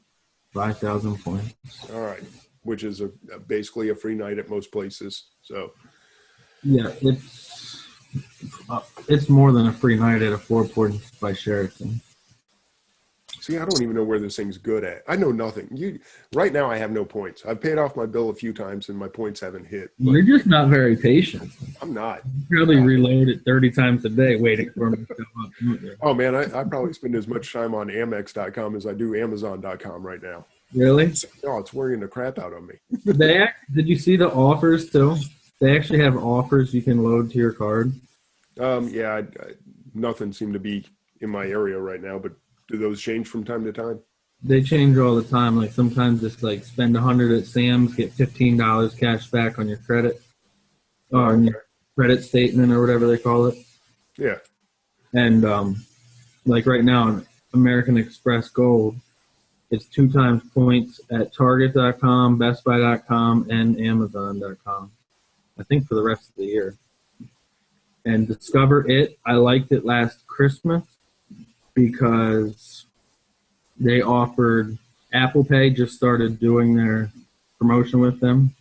5,000 points. All right. Which is basically a free night at most places. So yeah, it's more than a free night at a Four Points by Sheraton. See, I don't even know where this thing's good at. I know nothing. Right now, I have no points. I've paid off my bill a few times, and my points haven't hit. You're just not very patient. I'm not. You probably reload it 30 times a day waiting for them to come up. Oh, man, I probably spend as much time on Amex.com as I do Amazon.com right now. Really? Oh, it's worrying the crap out of me. Did you see the offers, too? They actually have offers you can load to your card. Yeah, nothing seemed to be in my area right now, but do those change from time to time? They change all the time. Like sometimes it's like spend $100 at Sam's, get $15 cash back on your credit or on your credit statement or whatever they call it. Yeah. And like right now, American Express Gold, it's 2 times points at Target.com, BestBuy.com, and Amazon.com. I think for the rest of the year. And Discover It, I liked it last Christmas because they offered Apple Pay, just started doing their promotion with them,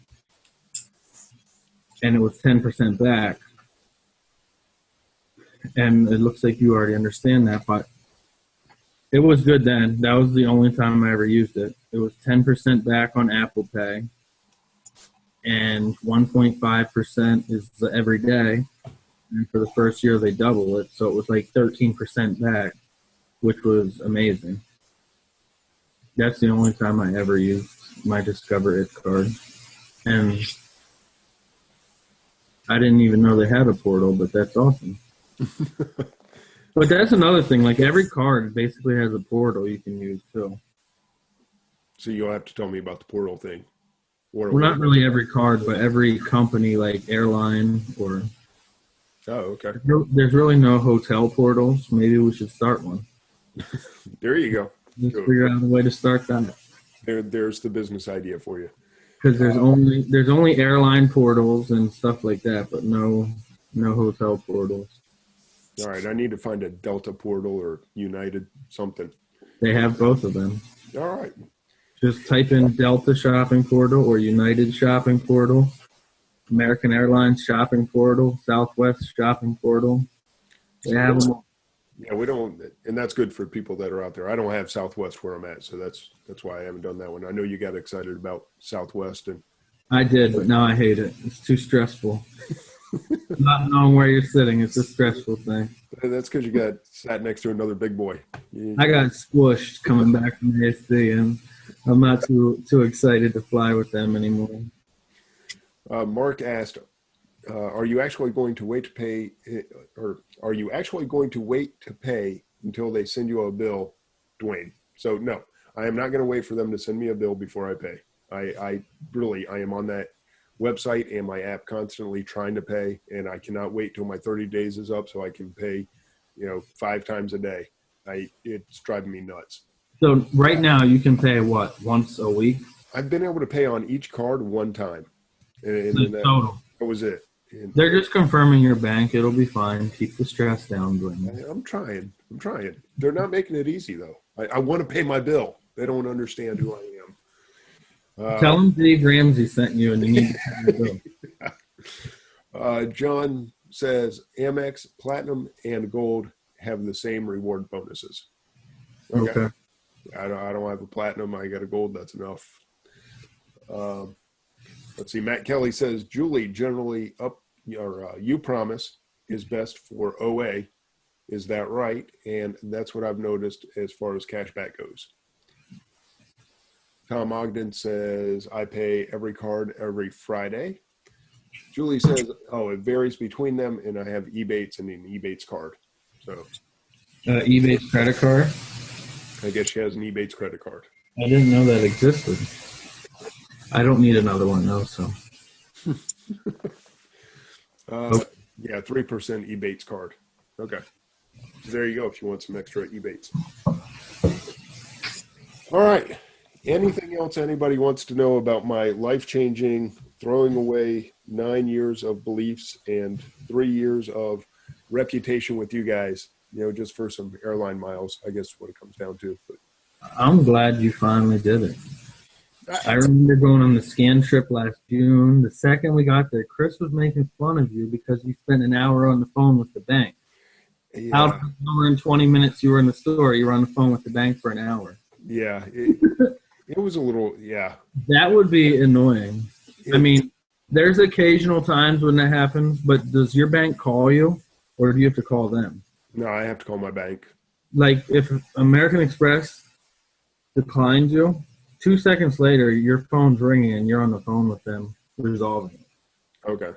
and it was 10% back. And it looks like you already understand that, but it was good then. That was the only time I ever used it. It was 10% back on Apple Pay, and 1.5% is every day. And for the first year, they double it, so it was like 13% back, which was amazing. That's the only time I ever used my Discover It card. And I didn't even know they had a portal, but that's awesome. But that's another thing. Like every card basically has a portal you can use too. So you'll have to tell me about the portal thing. Well, not really every card, but every company like airline or... Oh, okay. There's really no hotel portals. Maybe we should start one. There you go. Let's figure out a way to start that. There's the business idea for you. Because there's only airline portals and stuff like that, but no hotel portals. All right, I need to find a Delta portal or United something. They have both of them. All right. Just type in Delta shopping portal or United shopping portal, American Airlines shopping portal, Southwest shopping portal. They have them all. Yeah, we don't, and that's good for people that are out there. I don't have Southwest where I'm at, so that's why I haven't done that one. I know you got excited about Southwest, and I did, but now I hate it. It's too stressful. Not knowing where you're sitting, it's a stressful thing. that's because you got sat next to another big boy. I got squished coming back from ASD, and I'm not too excited to fly with them anymore. Mark asked, "Are you actually going to wait to pay, or are you actually going to wait to pay until they send you a bill, Dwayne?" So no, I am not going to wait for them to send me a bill before I pay. I am on that website and my app constantly trying to pay, and I cannot wait till my 30 days is up so I can pay, 5 times a day. It's driving me nuts. So right now you can pay what, once a week? I've been able to pay on each card one time, and then Total. that was it. And they're just confirming your bank. It'll be fine. Keep the stress down, Dwayne. I'm trying. They're not making it easy though. I want to pay my bill. They don't understand who I am. Tell them Dave Ramsey sent you and you need to pay your bill. John says Amex, Platinum, and Gold have the same reward bonuses. Okay. I don't have a Platinum. I got a Gold. That's enough. Let's see. Matt Kelly says Julie generally you promise is best for OA. Is that right? And that's what I've noticed as far as cashback goes. Tom Ogden says I pay every card every Friday. Julie says, it varies between them, and I have Ebates and an Ebates card. So Ebates credit card? I guess she has an Ebates credit card. I didn't know that existed. I don't need another one though, so. Yeah, 3% Ebates card. Okay. There you go if you want some extra Ebates. All right. Anything else anybody wants to know about my life-changing, throwing away 9 years of beliefs and 3 years of reputation with you guys, just for some airline miles, I guess is what it comes down to. But I'm glad you finally did it. I remember going on the scan trip last June. The second we got there, Chris was making fun of you because you spent an hour on the phone with the bank. Yeah. Out of an hour and 20 minutes you were in the store, you were on the phone with the bank for an hour. Yeah. It was a little, yeah. That would be annoying. I mean, there's occasional times when that happens, but does your bank call you or do you have to call them? No, I have to call my bank. Like if American Express declines you, 2 seconds later, your phone's ringing and you're on the phone with them resolving it. Okay.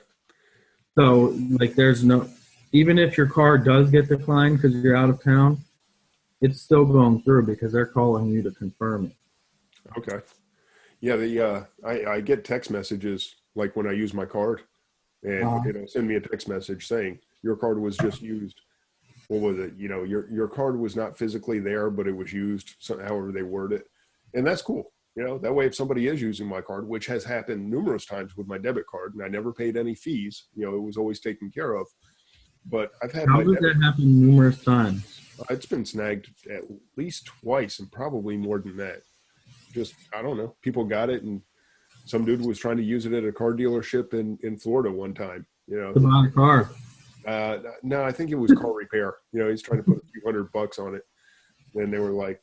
So, there's no, even if your card does get declined because you're out of town, it's still going through because they're calling you to confirm it. Okay. Yeah, I get text messages like when I use my card, and it'll send me a text message saying your card was just used. What was it? Your card was not physically there, but it was used, however they word it. And that's cool. That way if somebody is using my card, which has happened numerous times with my debit card, and I never paid any fees, it was always taken care of. But I've had How did that happen numerous times? It's been snagged at least twice and probably more than that. Just, I don't know. People got it, and some dude was trying to use it at a car dealership in Florida one time. To buy a car. No, I think it was car repair. He's trying to put a few $100 on it. And they were like,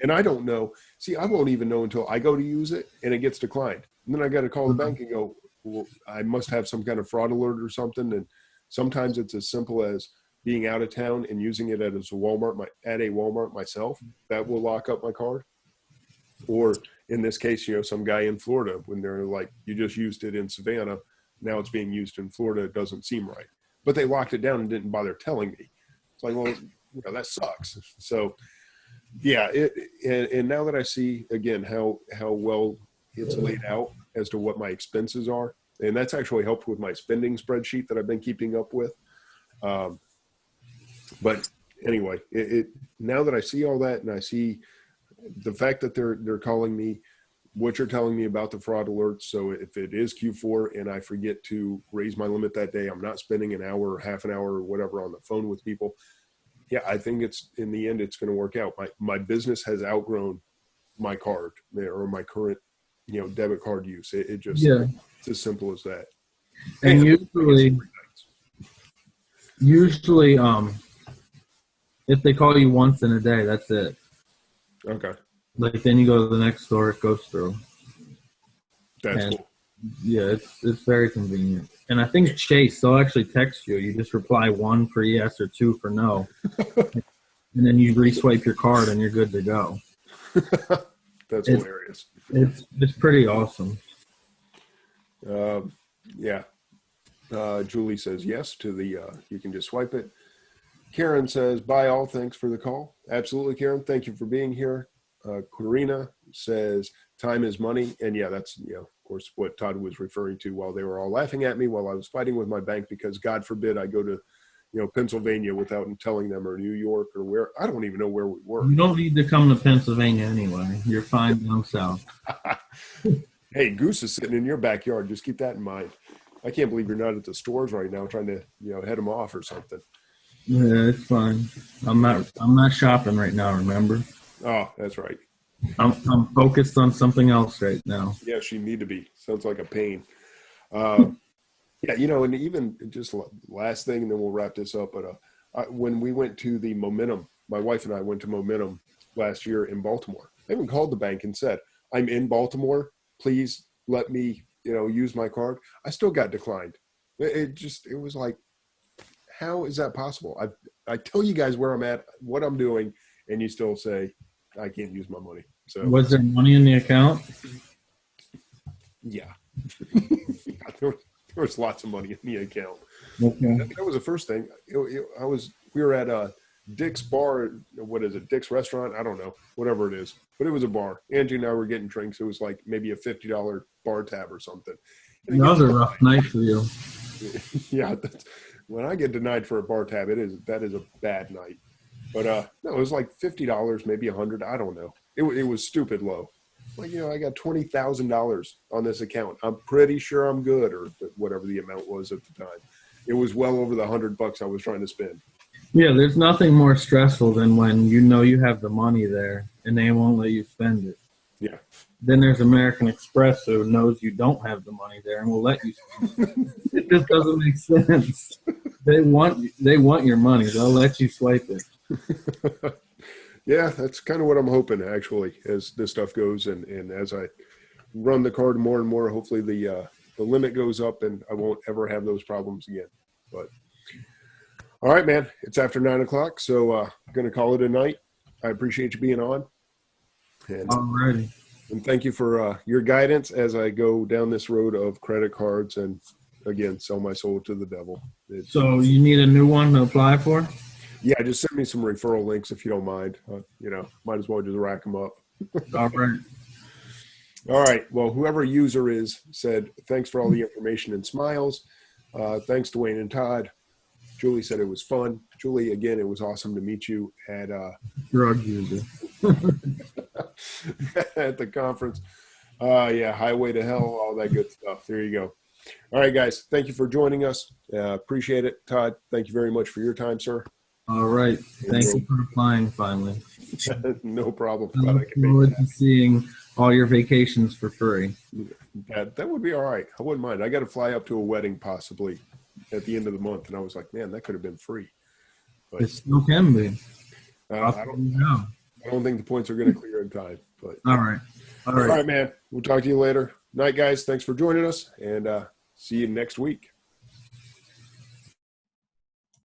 and I don't know. See, I won't even know until I go to use it and it gets declined. And then I got to call the bank and go, well, I must have some kind of fraud alert or something. And sometimes it's as simple as being out of town and using it at a Walmart myself. That will lock up my card. Or in this case, some guy in Florida, when they're like, you just used it in Savannah, now it's being used in Florida, it doesn't seem right. But they locked it down and didn't bother telling me. It's like, well, that sucks. So, yeah, and now that I see, again, how well it's laid out as to what my expenses are, and that's actually helped with my spending spreadsheet that I've been keeping up with. But anyway, now that I see all that and I see the fact that they're calling me, what you're telling me about the fraud alerts. So if it is Q4 and I forget to raise my limit that day, I'm not spending an hour or half an hour or whatever on the phone with people. Yeah, I think in the end, it's going to work out. My business has outgrown my card or my current, debit card use. It's as simple as that. And usually, Usually, if they call you once in a day, that's it. Okay, Like then you go to the next store, it goes through. that's And cool. yeah, it's very convenient. And I think Chase, they'll actually text you. You just reply one for yes or two for no, and then you reswipe your card and you're good to go. That's It's hilarious. it's pretty awesome. Um, yeah. Julie says yes to the, you can just swipe it. Karen says, bye all. Thanks for the call. Absolutely, Karen. Thank you for being here. Karina says, time is money. And yeah, that's, of course, what Todd was referring to while they were all laughing at me while I was fighting with my bank, because God forbid I go to, Pennsylvania without telling them, or New York, or where. I don't even know where we were. You don't need to come to Pennsylvania anyway. You're fine down south. Hey, Goose is sitting in your backyard. Just keep that in mind. I can't believe you're not at the stores right now trying to, head them off or something. Yeah, it's fine. I'm not shopping right now, remember? Oh, that's right. I'm focused on something else right now. Yes, you need to be. Sounds like a pain. Uh, yeah, and even just last thing, and then we'll wrap this up. But when we went to the Momentum, my wife and I went to Momentum last year in Baltimore. I even called the bank and said, I'm in Baltimore. Please let me, use my card. I still got declined. It was like, how is that possible? I tell you guys where I'm at, what I'm doing, and you still say, I can't use my money. So Was there money in the account? yeah, there was lots of money in the account. Okay. That was the first thing. We were at Dick's bar. What is it? Dick's restaurant? I don't know, whatever it is, but it was a bar. Angie and I were getting drinks. It was like maybe a $50 bar tab or something. That was a rough night for you. Yeah, when I get denied for a bar tab, that is a bad night. But no, it was like $50, maybe $100. I don't know. It was stupid low. Like, I got $20,000 on this account. I'm pretty sure I'm good, or whatever the amount was at the time. It was well over the $100 I was trying to spend. Yeah, there's nothing more stressful than when you have the money there and they won't let you spend it. Yeah. Then there's American Express who knows you don't have the money there and will let you spend it. It just doesn't make sense. They want your money. They'll let you swipe it. Yeah, that's kind of what I'm hoping, actually, as this stuff goes, and as I run the card more and more, hopefully the limit goes up and I won't ever have those problems again. But all right, man, it's after 9:00, so I'm gonna call it a night. I appreciate you being on, and Alrighty. and thank you for your guidance as I go down this road of credit cards and again sell my soul to the devil. So you need a new one to apply for? Yeah, just send me some referral links if you don't mind. Might as well just rack them up. All right. All right. Well, whoever user is said, thanks for all the information and smiles. Thanks to Wayne and Todd. Julie said it was fun. Julie, again, it was awesome to meet you at Drug user. at the conference. Yeah, Highway to Hell, all that good stuff. There you go. All right, guys. Thank you for joining us. Appreciate it. Todd, thank you very much for your time, sir. All right. Thank you for applying finally. No problem. I look forward to seeing all your vacations for free. That would be all right. I wouldn't mind. I got to fly up to a wedding possibly at the end of the month, and I was like, man, that could have been free. But It still can be. I don't think the points are going to clear in time. But all right. All right, man. We'll talk to you later. Night, guys. Thanks for joining us, and see you next week.